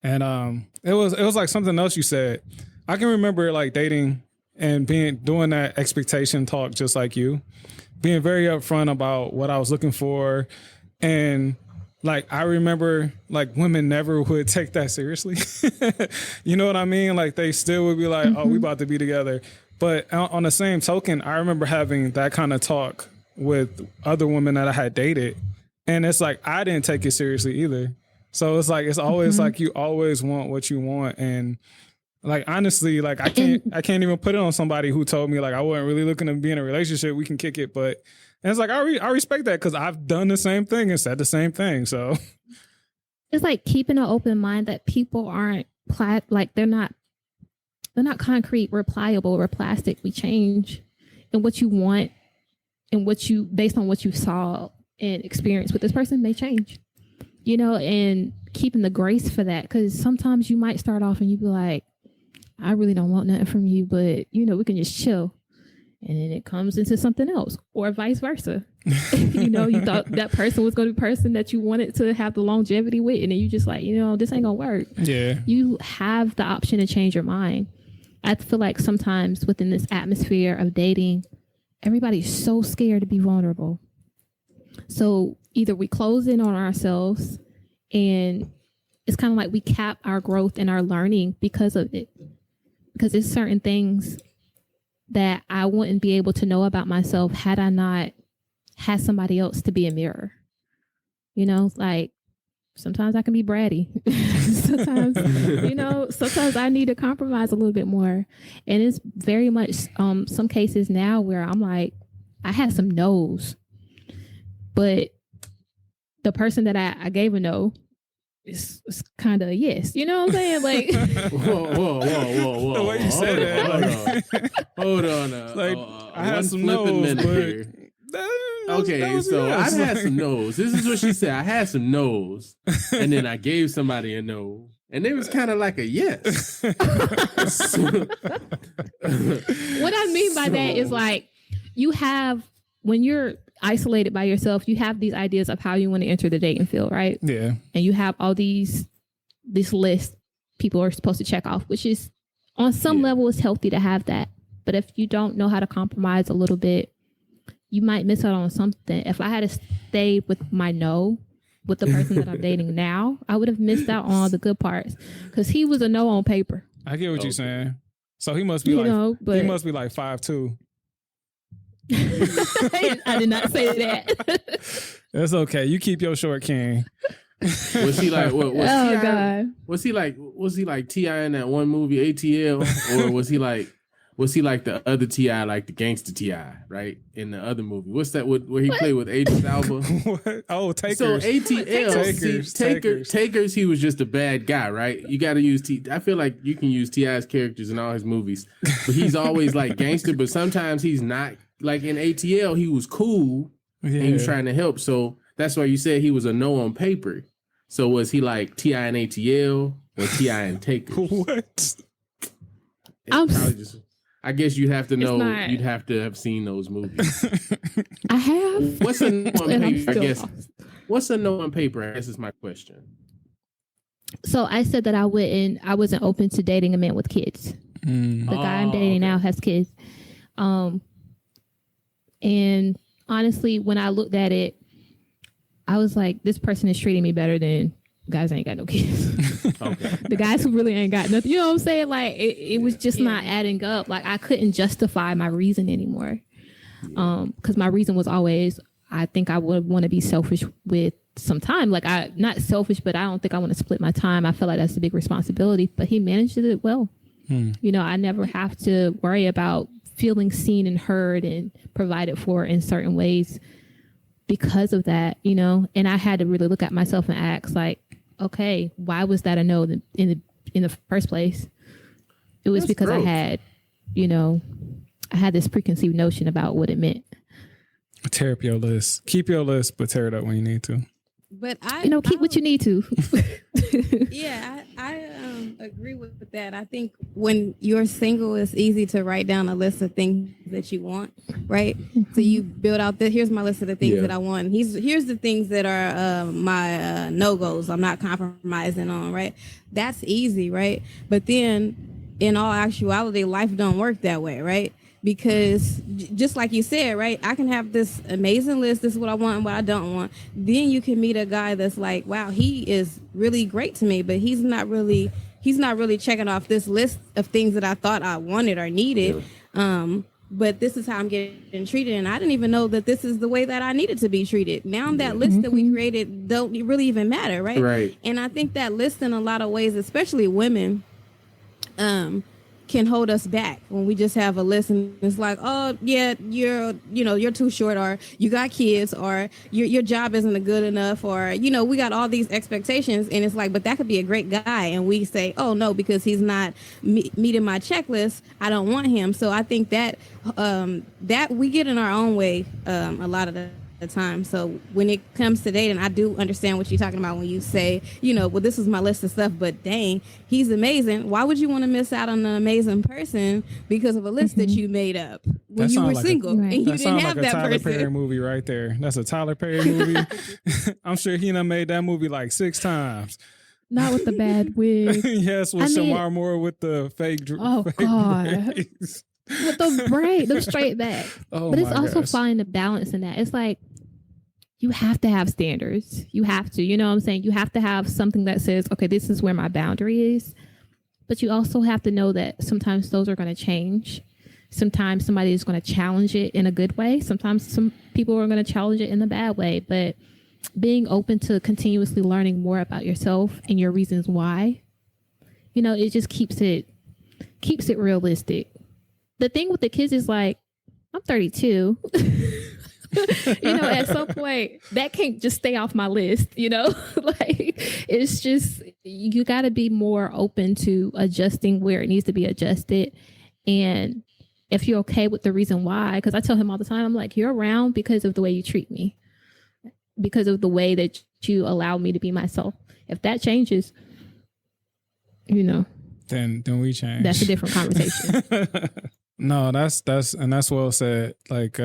And it was like something else you said. I can remember like dating and doing that expectation talk just like you, being very upfront about what I was looking for. And like, I remember like women never would take that seriously. You know what I mean? Like they still would be like, oh, we about to be together. But on the same token, I remember having that kind of talk with other women that I had dated. And it's like, I didn't take it seriously either. So it's like, it's always like, you always want what you want. And like, honestly, like I can't even put it on somebody who told me like, I wasn't really looking to be in a relationship. We can kick it. But and it's like, I respect that because I've done the same thing and said the same thing. So it's like keeping an open mind that people aren't like they're not concrete. We're pliable. We're plastic. We change, and what you want and what you based on what you saw and experienced with this person may change. You know, and keeping the grace for that, because sometimes you might start off and you be like, I really don't want nothing from you, but you know, we can just chill. And then it comes into something else, or vice versa. You know, you thought that person was going to be the person that you wanted to have the longevity with, and then you just like, you know, this ain't gonna work. Yeah. You have the option to change your mind. I feel like sometimes within this atmosphere of dating, everybody's so scared to be vulnerable. So either we close in on ourselves, and it's kind of like we cap our growth and our learning because of it. Because there's certain things that I wouldn't be able to know about myself had I not had somebody else to be a mirror. You know, like sometimes I can be bratty. Sometimes, you know, sometimes I need to compromise a little bit more. And it's very much some cases now where I'm like, I had some no's, but the person that I gave a no is kind of yes. You know what I'm saying? Like, whoa. The way you said that. Hold on. Like, I had some no's, but okay, so yes. I had some no's. This is what she said. I had some no's, and then I gave somebody a no, and it was kind of like a yes. What I mean by that is like, you have, when you're isolated by yourself, you have these ideas of how you want to enter the dating field, right? Yeah. And you have all this list people are supposed to check off, which is on some level is healthy to have that. But if you don't know how to compromise a little bit, you might miss out on something. If I had to stay with my no with the person that I'm dating now, I would have missed out on all the good parts, because he was a no on paper. I get what you're saying. So he must be he must be like 5'2". I did not say that. That's okay. You keep your short king. Was he like? God. Was he like T.I. in that one movie ATL, or was he like the other T.I., like the gangster T.I., right? In the other movie, what's that? Where he played with Idris Elba? What? Oh, Takers. So ATL, Takers. He was just a bad guy, right? You got to use I feel like you can use T.I.'s characters in all his movies, but he's always like gangster. But sometimes he's not. Like in ATL, he was cool and he was trying to help. So that's why you said he was a no on paper. So was he like T.I. and ATL or T.I. and Takers? What? I guess you'd have to know. You'd have to have seen those movies. I have. What's a no on paper? I guess. What's a no on paper? I guess is my question. So I said that I wasn't open to dating a man with kids. The guy I'm dating now has kids. And honestly, when I looked at it, I was like, this person is treating me better than guys ain't got no kids. Okay. The guys who really ain't got nothing. You know what I'm saying? Like, it was just not adding up. Like, I couldn't justify my reason anymore. Because my reason was always, I think I would want to be selfish with some time. Like not selfish, but I don't think I want to split my time. I feel like that's a big responsibility, but he manages it well. You know, I never have to worry about feeling seen and heard and provided for in certain ways because of that, you know. And I had to really look at myself and ask, like, okay, why was that a no in the first place? It was because I had, you know, I had this preconceived notion about what it meant. Tear up your list. Keep your list, but tear it up when you need to. But keep what you need to. Yeah, I agree with that. I think when you're single, it's easy to write down a list of things that you want, right? So you build out here's my list of the things that I want. Here's the things that are my no-goes. I'm not compromising on, right? That's easy, right? But then in all actuality, life don't work that way, right? Because just like you said, right, I can have this amazing list. This is what I want and what I don't want. Then you can meet a guy that's like, wow, he is really great to me, but he's not really checking off this list of things that I thought I wanted or needed. But this is how I'm getting treated, and I didn't even know that this is the way that I needed to be treated. Now that list that we created don't really even matter, right? Right. And I think that list in a lot of ways, especially women, can hold us back when we just have a list and it's like, oh yeah, you're too short, or you got kids, or your job isn't good enough, or we got all these expectations, and it's like, but that could be a great guy, and we say, oh no, because he's not meeting my checklist, I don't want him. So I think that that we get in our own way a lot of the time. So when it comes to dating, I do understand what you're talking about when you say, well, this is my list of stuff, but dang, he's amazing. Why would you want to miss out on an amazing person because of a list that you made up when you were single and you didn't have that Tyler person? Perry movie right there. That's a Tyler Perry movie. I'm sure he done made that movie like 6 times. Not with the bad wig. Yes, with Shamar Moore with the fake God. braids. With the straight back. But it's also finding the balance in that. It's like, you have to have standards. You have to, you know what I'm saying? You have to have something that says, okay, this is where my boundary is. But you also have to know that sometimes those are going to change. Sometimes somebody is going to challenge it in a good way. Sometimes some people are going to challenge it in a bad way. But being open to continuously learning more about yourself and your reasons why, it just keeps it realistic. The thing with the kids is like, I'm 32. At some point that can't just stay off my list, like it's just, you got to be more open to adjusting where it needs to be adjusted. And if you're okay with the reason why, because I tell him all the time, I'm like, you're around because of the way you treat me, because of the way that you allow me to be myself. If that changes, then we change. That's a different conversation. No, that's well said. Like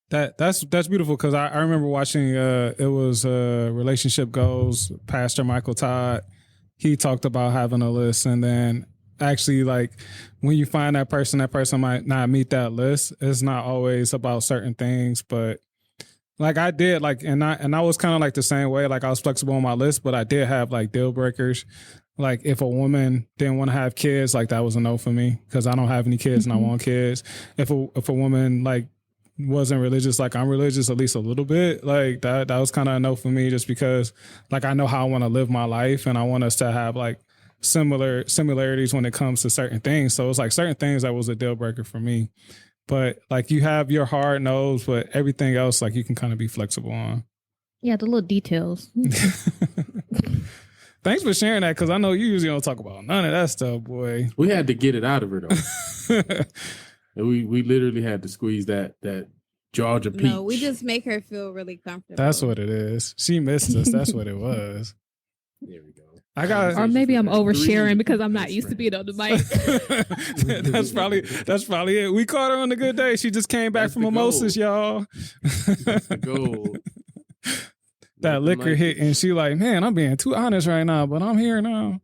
that's beautiful, because I remember watching it was Relationship Goals, Pastor Michael Todd. He talked about having a list, and then actually, like, when you find that person might not meet that list. It's not always about certain things, but like I did, like, and I was kind of like the same way. Like, I was flexible on my list, but I did have like deal breakers. Like, if a woman didn't want to have kids, like, that was a no for me, because I don't have any kids and I want kids. If a woman like wasn't religious, like I'm religious at least a little bit, like that was kind of a no for me, just because like I know how I want to live my life, and I want us to have like similarities when it comes to certain things. So it's like certain things that was a deal breaker for me. But like, you have your hard nose, but everything else, like, you can kind of be flexible on. Yeah, the little details. Thanks for sharing that, because I know you usually don't talk about none of that stuff, boy. We had to get it out of her though. we literally had to squeeze that Georgia peach. No, we just make her feel really comfortable. That's what it is. She missed us. That's what it was. There we go. Or maybe I'm oversharing because I'm not used to being on the mic. That's probably it. We caught her on a good day. She just came back from mimosas, y'all. That's the goal. That liquor hit, and she like, man, I'm being too honest right now, but I'm here now.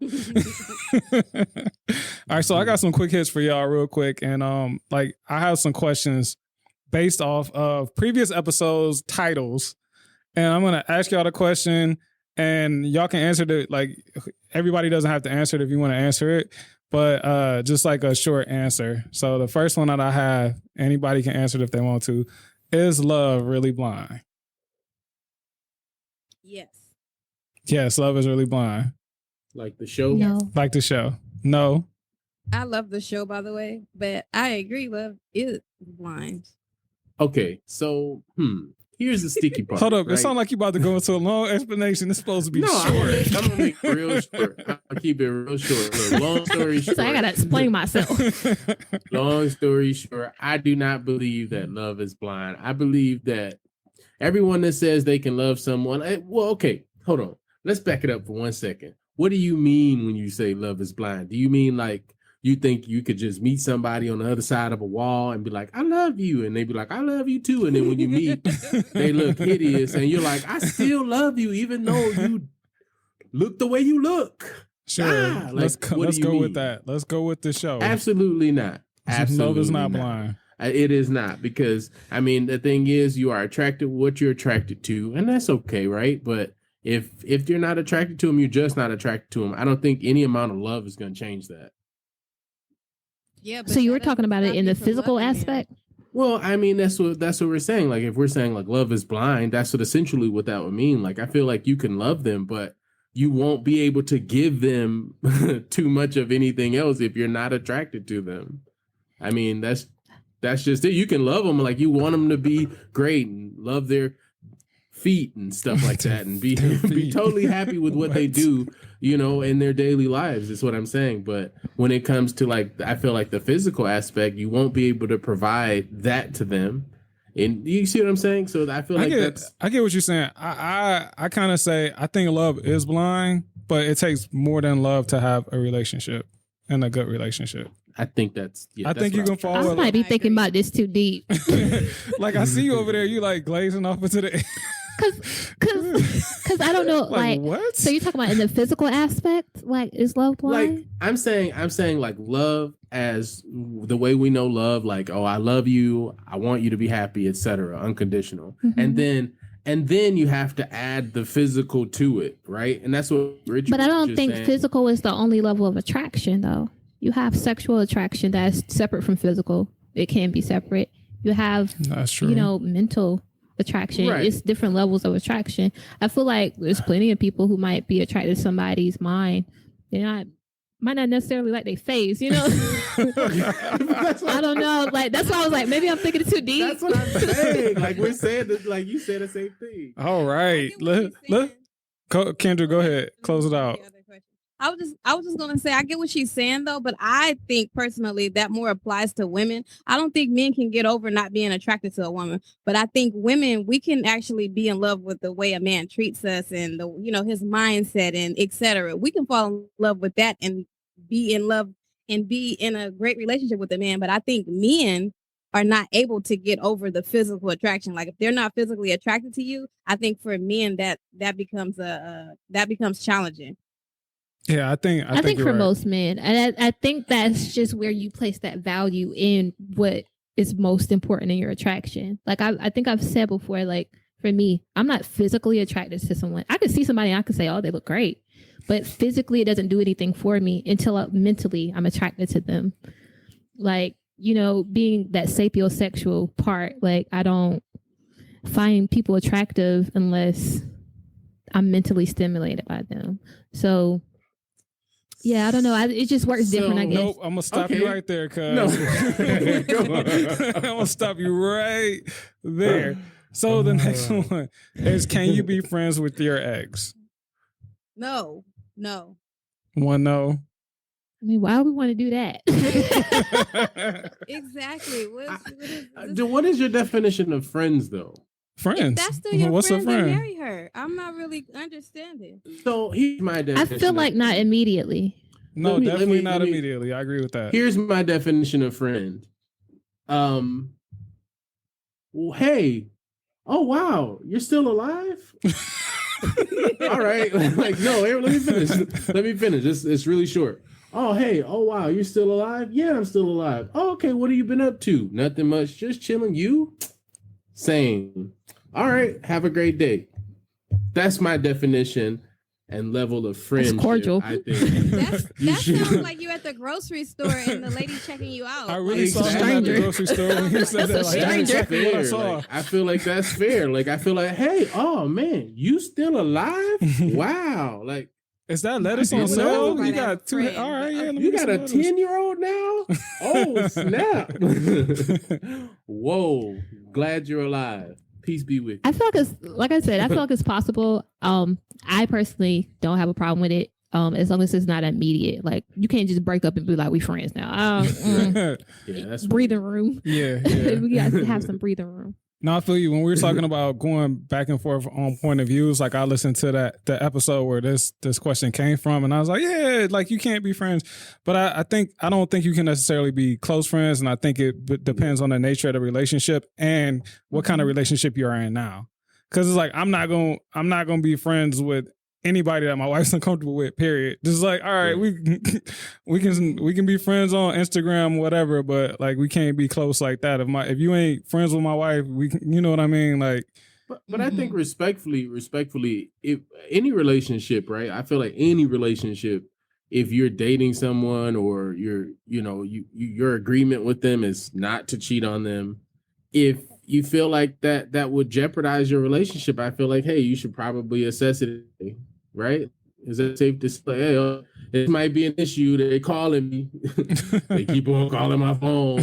All right, so I got some quick hits for y'all real quick, and like, I have some questions based off of previous episodes titles, and I'm gonna ask y'all the question, and y'all can answer it. Like, everybody doesn't have to answer it if you want to answer it, but just like a short answer. So the first one that I have, anybody can answer it if they want to. Is love really blind? Yes. Yes, love is really blind. Like the show? No. Like the show. No. I love the show, by the way, but I agree, love is blind. Okay, so here's the sticky part. Hold up. right? It sounds like you about to go into a long explanation. It's supposed to be No, short. I'm gonna make it real short. I'll keep it real short. Look, long story short. So I gotta explain myself. Long story short, I do not believe that love is blind. I believe that everyone that says they can love someone, well, okay, hold on. Let's back it up for 1 second. What do you mean when you say love is blind? Do you mean like you think you could just meet somebody on the other side of a wall and be like, I love you. And they be like, I love you too. And then when you meet, they look hideous. And you're like, I still love you, even though you look the way you look. Sure. Let's go with that. Let's go with the show. Absolutely not. Absolutely love is not blind. It is not, because I mean, the thing is, you are attracted to what you're attracted to, and that's okay, right? But if you're not attracted to them, you're just not attracted to them. I don't think any amount of love is going to change that. Yeah. So you were talking about it in the physical aspect? Well, I mean, that's what we're saying. Like, if we're saying like love is blind, that's what essentially what that would mean. Like, I feel like you can love them, but you won't be able to give them too much of anything else if you're not attracted to them. I mean, that's just it. You can love them, like you want them to be great and love their feet and stuff like that, and be totally happy with what they do, in their daily lives, is what I'm saying. But when it comes to like, I feel like the physical aspect, you won't be able to provide that to them. And you see what I'm saying? So I feel like I get what you're saying. I kind of say I think love is blind, but it takes more than love to have a relationship, and a good relationship. I think that's. Yeah, I think you can fall. I might be thinking about this too deep. Like I see you over there, you like glazing off into the. Cause I don't know, like what? So you're talking about in the physical aspect, like is love blind? Like I'm saying like love as the way we know love, like, oh, I love you, I want you to be happy, etc., unconditional. Mm-hmm. And then you have to add the physical to it, right? And that's what Richard. But I don't just think saying. physical is the only level of attraction, though. You have sexual attraction that's separate from physical. It can be separate. You have, that's true. Mental attraction. Right. It's different levels of attraction. I feel like there's plenty of people who might be attracted to somebody's mind. Might not necessarily like their face, I don't know. Like, that's why I was like, maybe I'm thinking too deep. That's what I'm saying. Like we're saying this, like you said the same thing. All right. Kendra, go ahead. Close it out. I was just gonna say I get what she's saying though, but I think personally that more applies to women. I don't think men can get over not being attracted to a woman, but I think women, we can actually be in love with the way a man treats us and his mindset and etc. We can fall in love with that and be in love and be in a great relationship with a man. But I think men are not able to get over the physical attraction. Like if they're not physically attracted to you, I think for men that becomes challenging. Yeah, I think for right. most men, and I think that's just where you place that value in what is most important in your attraction. Like I think I've said before, like for me, I'm not physically attracted to someone. I could see somebody and I could say, oh, they look great, but physically it doesn't do anything for me until mentally I'm attracted to them. Like, being that sapiosexual part, like I don't find people attractive unless I'm mentally stimulated by them. So yeah, I don't know. It just works different, I guess. Nope, I'm going to stop you right there, cuz. No. I'm going to stop you right there. So the next one is, can you be friends with your ex? No. One no. I mean, why would we want to do that? Exactly. What is your definition of friends, though? Friends. If that's still your What's friend, a friend? then marry her. I'm not really understanding. So here's my definition. I feel like not immediately. No, definitely not immediately. I agree with that. Here's my definition of friend. Well, hey, oh wow, you're still alive? All right, like no, let me finish. It's really short. Oh hey, oh wow, you're still alive? Yeah, I'm still alive. Oh, okay, what have you been up to? Nothing much, just chilling. You? Same. All right, have a great day. That's my definition. and level of friendship, cordial. I think That sounds like you at the grocery store and the lady checking you out. I really Like, saw him at the grocery store when he said that. Like, that's exactly what I saw. Like, I feel like that's fair. Like, I feel like, hey, oh man, you still alive? Wow. Like, is that lettuce on You sale? know, You got two. friend. All right, yeah. let me you get got a some lettuce. 10-year-old now? Oh, snap. Whoa. Glad you're alive. Peace be with you. I feel like it's like I said, I feel like it's possible. I personally don't have a problem with it. As long as it's not immediate. Like you can't just break up and be like, we friends now. Yeah, that's Breathing room. yeah. We got to have some breathing room. No, I feel you. When we were talking about going back and forth on point of views, like I listened to the episode where this question came from, and I was like, yeah, like you can't be friends. But I don't think you can necessarily be close friends, and I think it depends on the nature of the relationship and what kind of relationship you're in now. Because it's like I'm not gonna be friends with anybody that my wife's uncomfortable with, period. Just like, all right, we can be friends on Instagram, whatever, but like we can't be close like that. If you ain't friends with my wife, you know what I mean? Like, but I think respectfully, if any relationship, right? I feel like any relationship, if you're dating someone or your agreement with them is not to cheat on them, if you feel like that would jeopardize your relationship, I feel like, hey, you should probably assess it, right? Is it safe to say, hey, it might be an issue? They're calling me. They keep on calling my phone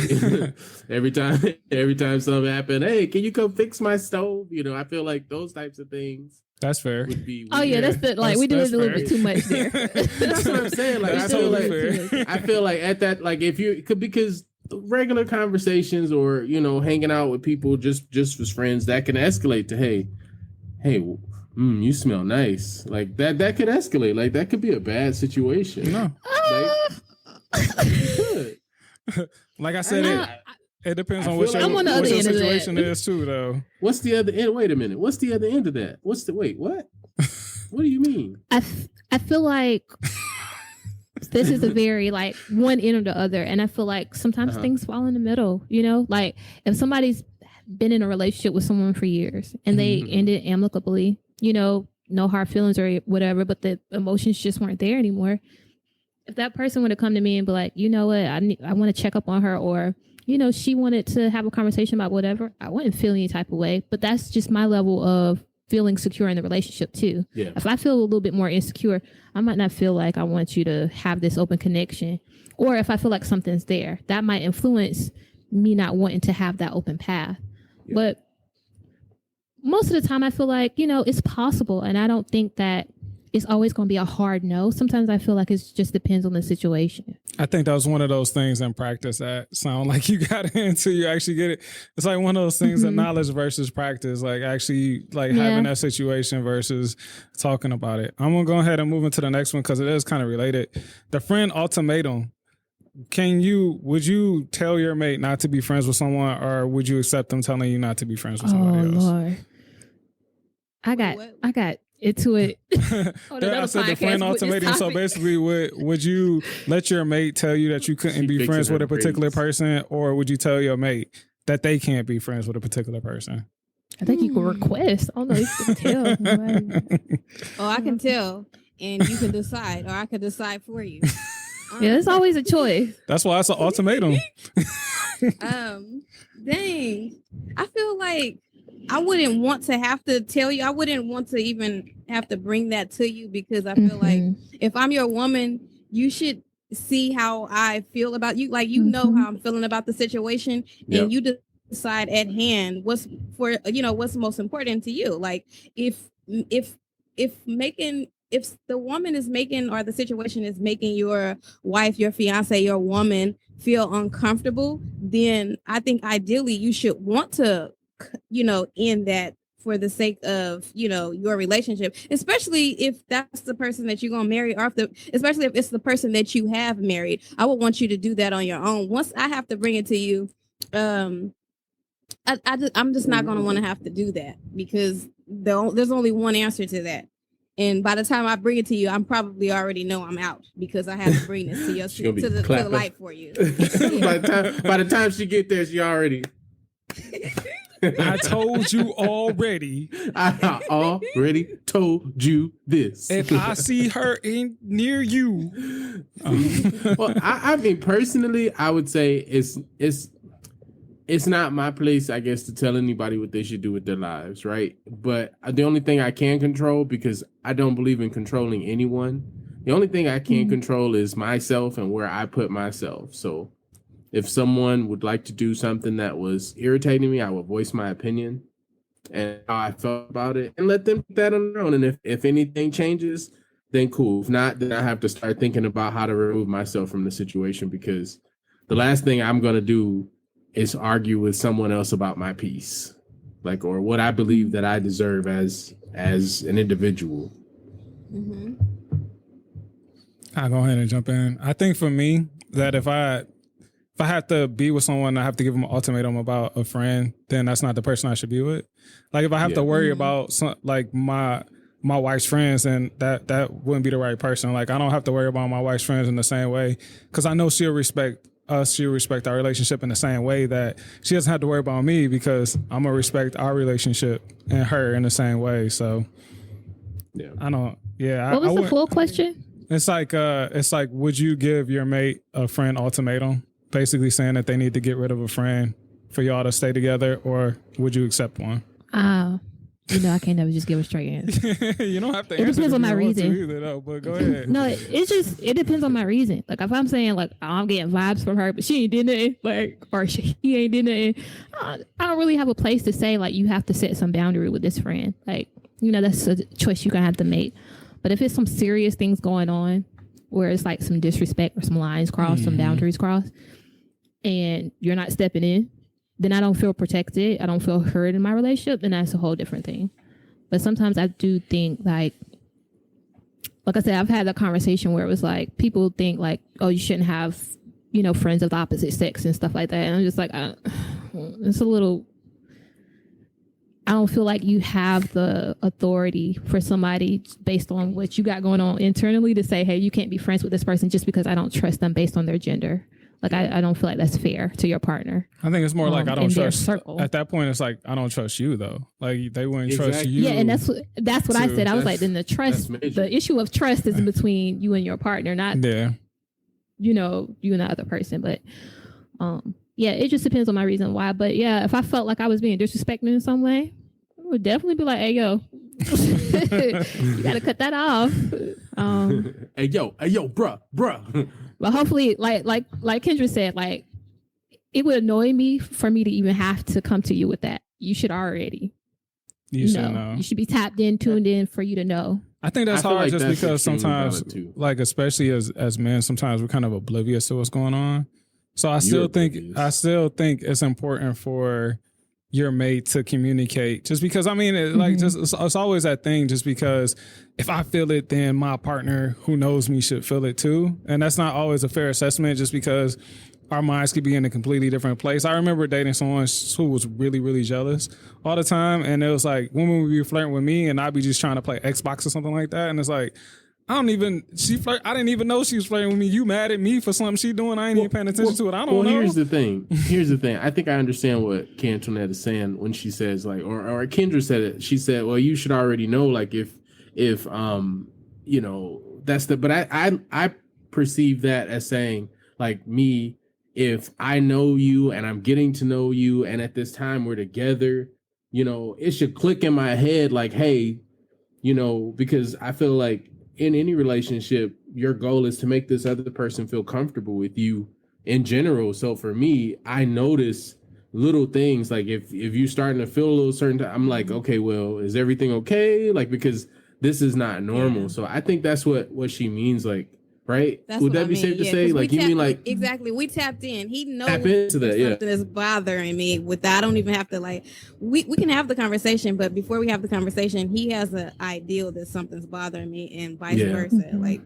every time something happens. Hey, can you come fix my stove? I feel like those types of things. that's fair. Would be Oh yeah, that's the like we do it a little fair. bit too much there. That's what I'm saying. Like I feel like at that, like if you could, because regular conversations or hanging out with people just as friends, that can escalate to hey, you smell nice. Like that could escalate. Like that could be a bad situation. No, like I said, it depends on what I'm on the your other end of that. situation is too, though. What's the other end? Wait a minute. What's the other end of that? What? What do you mean? I feel like this is a very like one end or the other, and I feel like sometimes things fall in the middle. Like if somebody's been in a relationship with someone for years and they ended amicably, no hard feelings or whatever, but the emotions just weren't there anymore. If that person would have come to me and be like, you know what, I want to check up on her, or she wanted to have a conversation about whatever, I wouldn't feel any type of way. But that's just my level of feeling secure in the relationship too. Yeah. If I feel a little bit more insecure, I might not feel like I want you to have this open connection. Or if I feel like something's there, that might influence me not wanting to have that open path. Yeah. But most of the time I feel like, it's possible. And I don't think that it's always going to be a hard no. Sometimes I feel like it just depends on the situation. I think that was one of those things in practice that sound like you got it until you actually get it. It's like one of those things of knowledge versus practice, like actually having that situation versus talking about it. I'm going to go ahead and move into the next one because it is kind of related. The friend ultimatum. Would you tell your mate not to be friends with someone, or would you accept them telling you not to be friends with somebody else? Lord. I got into it. I said the friend ultimatum. So basically, would you let your mate tell you that you couldn't be friends with a particular person, or would you tell your mate that they can't be friends with a particular person? I think you can request. Oh no, you can tell. Oh, I can tell, and you can decide, or I could decide for you. Yeah, it's always a choice. That's why it's an ultimatum. Dang, I feel like I wouldn't want to have to tell you. I wouldn't want to even have to bring that to you, because I feel like if I'm your woman, you should see how I feel about you. Like, know how I'm feeling about the situation, and you decide at hand what's most important to you. Like if the woman is making, or the situation is making your wife, your fiance, your woman feel uncomfortable, then I think ideally you should want to, end that for the sake of, your relationship, especially if that's the person that you're going to marry, or especially if it's the person that you have married. I would want you to do that on your own. Once I have to bring it to you, I'm just not going to want to have to do that, because there's only one answer to that. And by the time I bring it to you, I'm probably already know I'm out, because I have to bring this to the light for you. By the time she get there, she already. I told you already. I already told you this. If I see her in near you. Well, I mean, personally, I would say it's not my place, I guess, to tell anybody what they should do with their lives, right? But the only thing I can control, because I don't believe in controlling anyone, the only thing I can control is myself and where I put myself. So if someone would like to do something that was irritating me, I would voice my opinion and how I felt about it and let them put that on their own. And if anything changes, then cool. If not, then I have to start thinking about how to remove myself from the situation, because the last thing I'm going to do is argue with someone else about my peace, like, or what I believe that I deserve as an individual. Mm-hmm. I'll go ahead and jump in. I think for me that if I have to be with someone, I have to give them an ultimatum about a friend, then that's not the person I should be with. Like if I have to worry about like my wife's friends, and that wouldn't be the right person. Like I don't have to worry about my wife's friends in the same way, because I know she'll respect us. She'll respect our relationship in the same way that she doesn't have to worry about me, because I'm gonna respect our relationship and her in the same way. So yeah, I don't. Yeah. What was the full question? It's like would you give your mate a friend ultimatum, basically saying that they need to get rid of a friend for y'all to stay together, or would you accept one? I can't never just give a straight answer. You don't have to. It depends on my reason. Either, though, but go ahead. No, it depends on my reason. Like if I'm saying like I'm getting vibes from her, but she ain't did nothing, like, or he ain't did nothing, I don't really have a place to say like you have to set some boundary with this friend. Like that's a choice you're gonna have to make. But if it's some serious things going on, where it's like some disrespect or some lines crossed, some boundaries crossed, and you're not stepping in, then I don't feel protected. I don't feel heard in my relationship. Then that's a whole different thing. But sometimes I do think like I said, I've had that conversation where it was like, people think like, oh, you shouldn't have, friends of the opposite sex and stuff like that. And I'm just like, it's a little, I don't feel like you have the authority for somebody based on what you got going on internally to say, hey, you can't be friends with this person just because I don't trust them based on their gender. Like, I don't feel like that's fair to your partner. I think it's more like I don't trust. Circle. At that point, it's like I don't trust you though. Like they wouldn't trust you. Yeah, and that's what I said. I was like, then the trust, the issue of trust is between you and your partner, not you and the other person. But yeah, it just depends on my reason why. But yeah, if I felt like I was being disrespected in some way, I would definitely be like, hey yo, you gotta cut that off. Hey yo, bruh. But hopefully, like Kendra said, like it would annoy me for me to even have to come to you with that. You should already, you should know. You should be tapped in, tuned in for you to know. I think that's hard like just because sometimes, like especially as men, sometimes we're kind of oblivious to what's going on. So I still think it's important for your mate to communicate, just because it's always that thing, just because if I feel it, then my partner who knows me should feel it too. And that's not always a fair assessment, just because our minds could be in a completely different place. I remember dating someone who was really, really jealous all the time. And it was like, women would be flirting with me and I'd be just trying to play Xbox or something like that. And it's like, I didn't even know she was flirting with me. You mad at me for something she doing? I ain't even paying attention to it. I don't know. Here's the thing. I think I understand what Kantoinette is saying when she says like, or Kendra said it. She said, well, you should already know, like if that's but I perceive that as saying like me, if I know you and I'm getting to know you and at this time we're together, it should click in my head like, hey, because I feel like in any relationship, your goal is to make this other person feel comfortable with you in general. So for me, I notice little things like if you're starting to feel a little certain, I'm like, okay, well, is everything okay? Like, because this is not normal. Yeah. So I think that's what she means. Like, right? Would that be safe to say? Like, you mean like exactly? We tapped in. He knows something is bothering me. I don't even have to like. We can have the conversation, but before we have the conversation, he has an ideal that something's bothering me, and vice versa. Like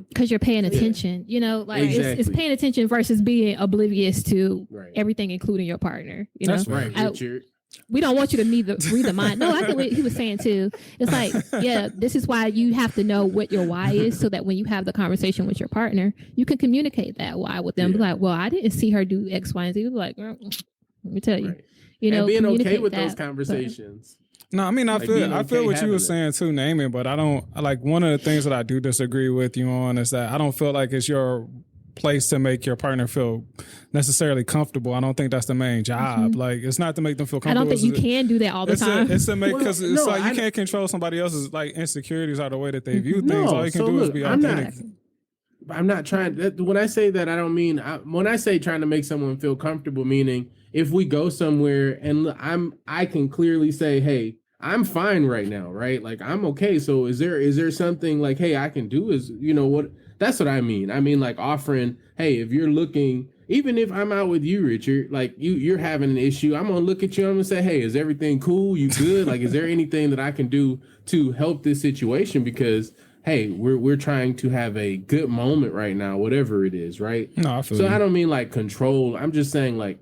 because you're paying attention. Like it's paying attention versus being oblivious to everything, including your partner. That's right, Richard. We don't want you to read the mind. No, I think what he was saying too. It's like, yeah, this is why you have to know what your why is, so that when you have the conversation with your partner, you can communicate that why with them. Yeah. Be like, well, I didn't see her do X, Y, and Z. Be like, girl, let me tell you. you know, and being okay communicate with that, those conversations. No, I mean, I Like, being feel okay what you having were it. saying too, naming, but I don't like one of the things that I do disagree with you on is that I don't feel like it's your place to make your partner feel necessarily comfortable. I don't think that's the main job. Like, it's not to make them feel I don't comfortable. think you can do that all the time. It's to make, because Well, it's no, like you I- can't control somebody else's like insecurities or the way that they view things. No, All you can so do is look, be I'm authentic. I'm not trying. When I say that, I don't mean. When I say trying to make someone feel comfortable, meaning if we go somewhere and I can clearly say, hey, I'm fine right now, right? Like, I'm okay. So is there something like, hey, I can do? Is, you know what? That's what I mean. I mean, like, offering, hey, if you're looking, even if I'm out with you, Richard, like you're having an issue, I'm gonna look at you. I'm gonna say, hey, is everything cool? You good? Like, is there anything that I can do to help this situation? Because hey, we're trying to have a good moment right now, whatever it is, right? No, I feel So you. I don't mean like control. I'm just saying like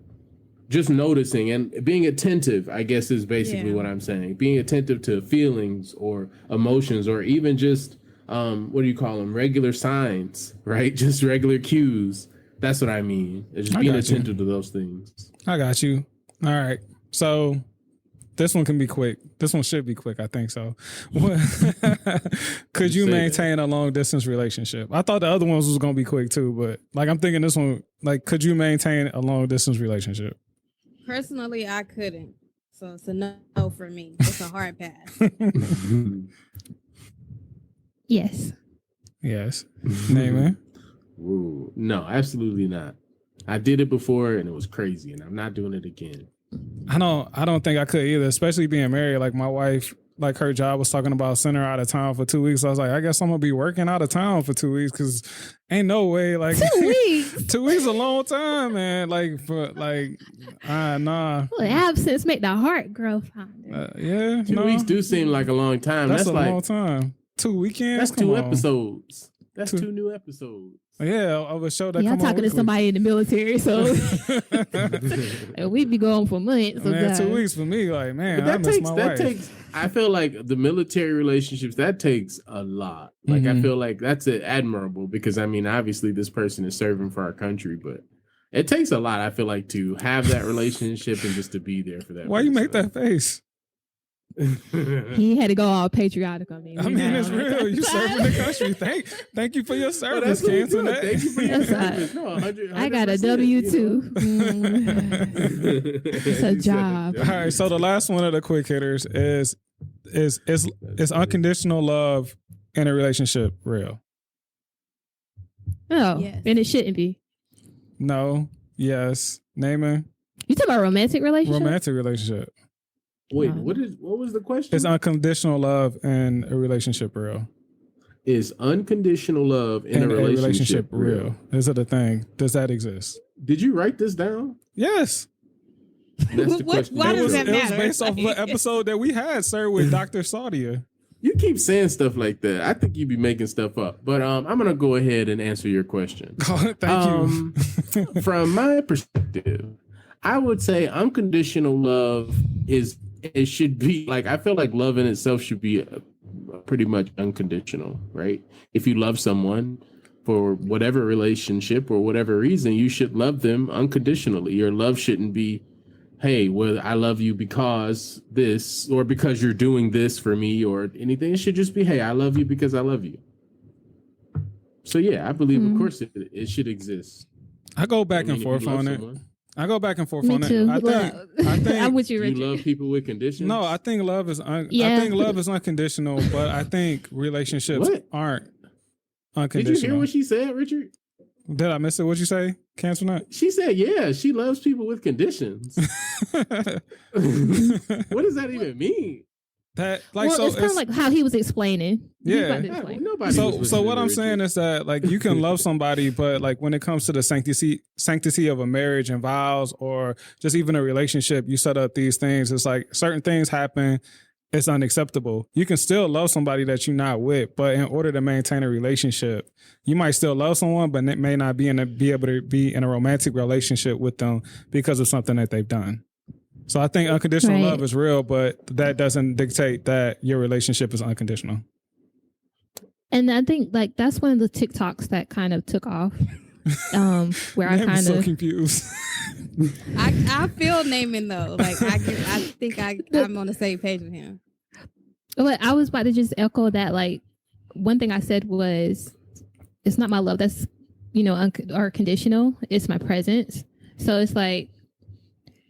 just noticing and being attentive, I guess, is basically what I'm saying. Being attentive to feelings or emotions, or even just what do you call them? Regular signs, right? Just regular cues. That's what I mean. It's just being attentive to those things. I got you. All right. So this one can be quick. This one should be quick. I think so. Could you maintain a long distance relationship? I thought the other ones was going to be quick too, but like I'm thinking this one, like, could you maintain a long distance relationship? Personally, I couldn't. So it's a no for me. It's a hard pass. Yes. Yes. Name Ooh, no, absolutely not. I did it before and it was crazy, and I'm not doing it again. I don't think I could either, especially being married. Like, my wife, like, her job was talking about sending her out of town for 2 weeks. I was like, I guess I'm gonna be working out of town for 2 weeks because ain't no way. Like, 2 weeks. 2 weeks is a long time, man. Like, for like, nah. Well, absence make the heart grow fonder. Yeah, 2 weeks do seem like a long time. That's a like long time. 2 weekends. that's Come 2 on. episodes. That's 2 new episodes. Yeah, of a show that Yeah, I'm come on talking to weekly. somebody in the military, so and we be going for months. Man, 2 sometimes. weeks for me, like, man, But I miss my wife. takes. I feel like the military relationships, that takes a lot. Like, I feel like that's admirable because I mean, obviously this person is serving for our country, but it takes a lot. I feel like to have that relationship and just to be there for that. Why you make that face? He had to go all patriotic on me. I mean, it's real. You serving the country. Thank you for your service, Kantoinette. Thank you for your service. No, 100%. I got a W-2. It's a job. All right, so the last one of the quick hitters is unconditional love in a relationship real? Oh, Yes. and it shouldn't be. No. Yes. Naming You talking about romantic relationship? romantic relationship. Wait, what was the question? Is unconditional love in a relationship real? Is unconditional love in a relationship real? Is it a thing? Does that exist? Did you write this down? Yes. That's the question. Why does that It was matter? based off of an episode that we had, sir, with Dr. Saudia. You keep saying stuff like that. I think you be making stuff up. But I'm gonna go ahead and answer your question. Thank you. From my perspective, I would say unconditional love it should be like, I feel like love in itself should be pretty much unconditional, right? If you love someone for whatever relationship or whatever reason, you should love them unconditionally. Your love shouldn't be, hey, well, I love you because this, or because you're doing this for me, or anything. It should just be, hey, I love you because I love you. So yeah, I believe, of course, it should exist. I go back and if you forth love on someone- it. I go back and forth Me on too. it. I think I'm with you, Do Richard. you love people with conditions? no, I think love is I Yeah. think love is unconditional, but I think relationships What? aren't Did unconditional. you hear what she said, Richard? Did I miss it? What'd you say? Kantoinette? She said, yeah, she loves people with conditions. What does that even mean? That like well, so it's kind of like how he was explaining. He was Yeah. about to Yeah, explain. nobody was so listening what to I'm Richard. saying is that like you can love somebody, but like when it comes to the sanctity of a marriage and vows, or just even a relationship, you set up these things. It's like certain things happen. It's unacceptable. You can still love somebody that you're not with, but in order to maintain a relationship, you might still love someone, but it may not be able to be in a romantic relationship with them because of something that they've done. So I think unconditional Right. love is real, but that doesn't dictate that your relationship is unconditional. And I think like that's one of the TikToks that kind of took off. where I kind so of confused. I feel naming though. Like I think I'm on the same page with him. But I was about to just echo that. Like, one thing I said was, it's not my love that's, or conditional. It's my presence. So it's like,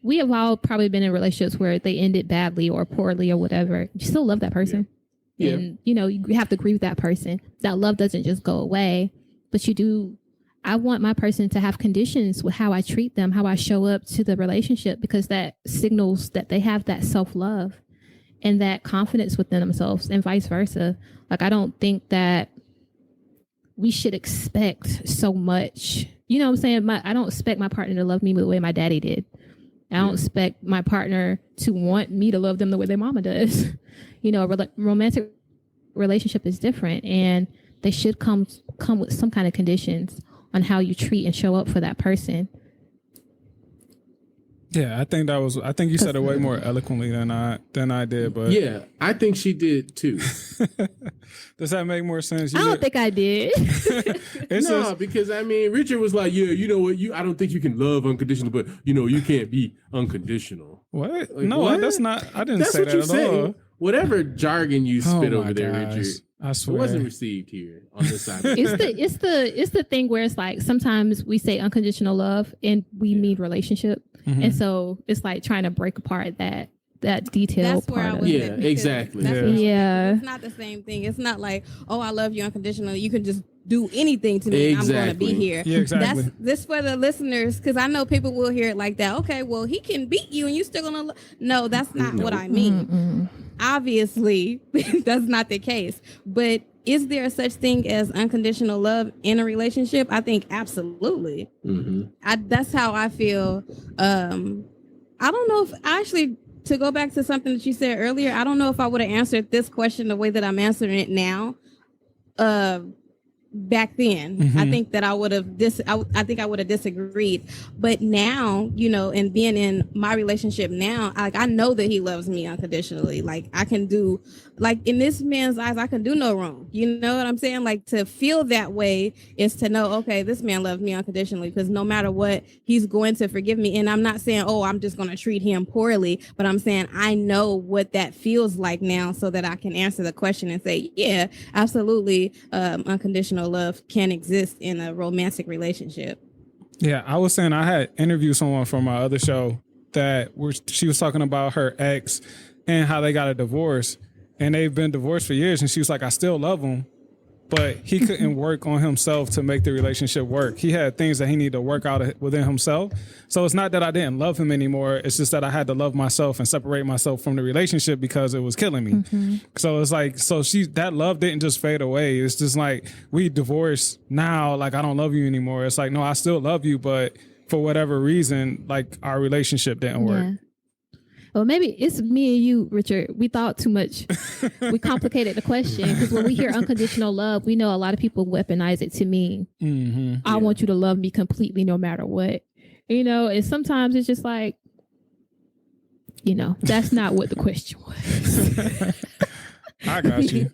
we have all probably been in relationships where they ended badly or poorly or whatever. You still love that person. Yeah. And, you have to agree with that person. That love doesn't just go away, but you do. I want my person to have conditions with how I treat them, how I show up to the relationship, because that signals that they have that self-love and that confidence within themselves, and vice versa. Like, I don't think that we should expect so much. You know what I'm saying? I don't expect my partner to love me the way my daddy did. I don't expect my partner to want me to love them the way their mama does. A romantic relationship is different, and they should come with some kind of conditions on how you treat and show up for that person. Yeah, I think you said it way more eloquently than I did, but yeah, I think she did too. Does that make more sense? I don't think I did. Because Richard was like, yeah, you know what? I don't think you can love unconditional, but you can't be unconditional. What? Like, no, what? that's not. I didn't That's say what that you at said. all. Whatever jargon you spit over there, gosh. Richard, I it swear. wasn't received here on this side. It's the thing where it's like, sometimes we say unconditional love and we mean relationship. Mm-hmm. And so it's like trying to break apart that detail That's where part I of was. it. Yeah, exactly. Yeah. It's not the same thing. It's not like, oh, I love you unconditionally. You can just do anything to me. Exactly. I'm going to be here. Yeah, exactly. That's this for the listeners, because I know people will hear it like that. Okay, well, he can beat you and you still gonna. No, that's not what I mean. Mm-mm. Obviously, that's not the case. But is there such thing as unconditional love in a relationship? I think absolutely. Mm-hmm. That's how I feel. I don't know if actually, to go back to something that you said earlier, I don't know if I would have answered this question the way that I'm answering it now. Back then, I think that I would have I think I would have disagreed. But now, and being in my relationship now, I know that he loves me unconditionally. Like, I can do, like, in this man's eyes, I can do no wrong. You know what I'm saying? Like, to feel that way is to know, okay, this man loves me unconditionally, because no matter what, he's going to forgive me. And I'm not saying, oh, I'm just going to treat him poorly, but I'm saying I know what that feels like now, so that I can answer the question and say, yeah, absolutely, unconditional love can exist in a romantic relationship. Yeah, I was saying I had interviewed someone from my other show she was talking about her ex and how they got a divorce, and they've been divorced for years, and she was like, I still love him, but he couldn't work on himself to make the relationship work. He had things that he needed to work out within himself. So it's not that I didn't love him anymore. It's just that I had to love myself and separate myself from the relationship because it was killing me. Mm-hmm. So it's like, that love didn't just fade away. It's just like, we divorced now. Like, I don't love you anymore. It's like, no, I still love you, but for whatever reason, like, our relationship didn't work. Yeah. Well, maybe it's me and you, Richard. We thought too much. We complicated the question, because when we hear unconditional love, we know a lot of people weaponize it to mean, I want you to love me completely no matter what. And sometimes it's just like, that's not what the question was. I got you.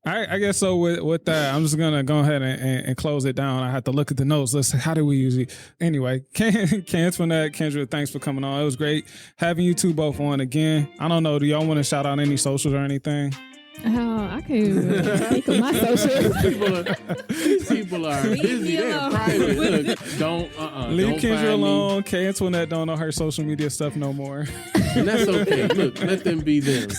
I guess so. With that, I'm just gonna go ahead and close it down. I have to look at the notes. Let's see, how do we usually? Anyway, Kantoinette, Kendra, thanks for coming on. It was great having you two both on again. I don't know. Do y'all want to shout out any socials or anything? I can't even think of my socials. These people are busy. They're private. Look, leave Kendra alone. Kantoinette don't know her social media stuff no more. And that's okay. Look, let them be them.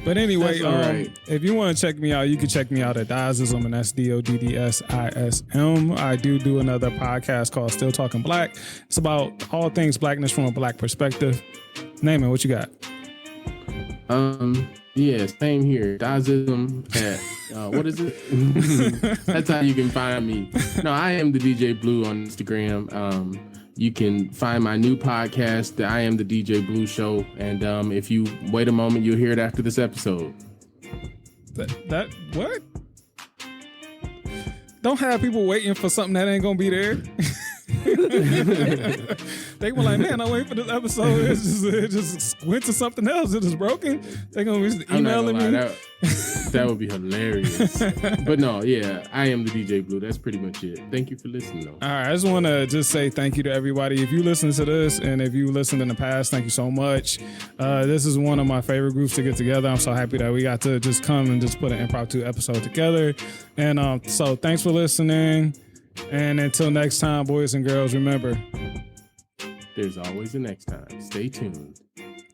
But anyway, right. If you want to check me out, you can check me out at Doddism, and that's DODDSISM. I do another podcast called Still Talking Black. It's about all things blackness from a black perspective. Name it. What you got? Yeah, same here. Doddism at what is it? That's how you can find me. No, I am the DJ Blue on Instagram. You can find my new podcast, the I Am the DJ Blue Show, and if you wait a moment, you'll hear it after this episode. That what? Don't have people waiting for something that ain't gonna be there. They were like, man, I wait for this episode. It just went to something else. It is broken. They're gonna be emailing me. That would be hilarious. But no, yeah, I am the DJ Blue. That's pretty much it. Thank you for listening, though. All right, I just want to just say thank you to everybody. If you listen to this and if you listened in the past, thank you so much. This is one of my favorite groups to get together. I'm so happy that we got to just come and just put an impromptu episode together. And so thanks for listening. And until next time, boys and girls, remember, there's always a next time. Stay tuned.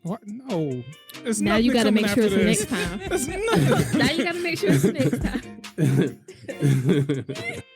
What? No. It's now you got to make sure it's the this. next time. Now you got to make sure it's the next time.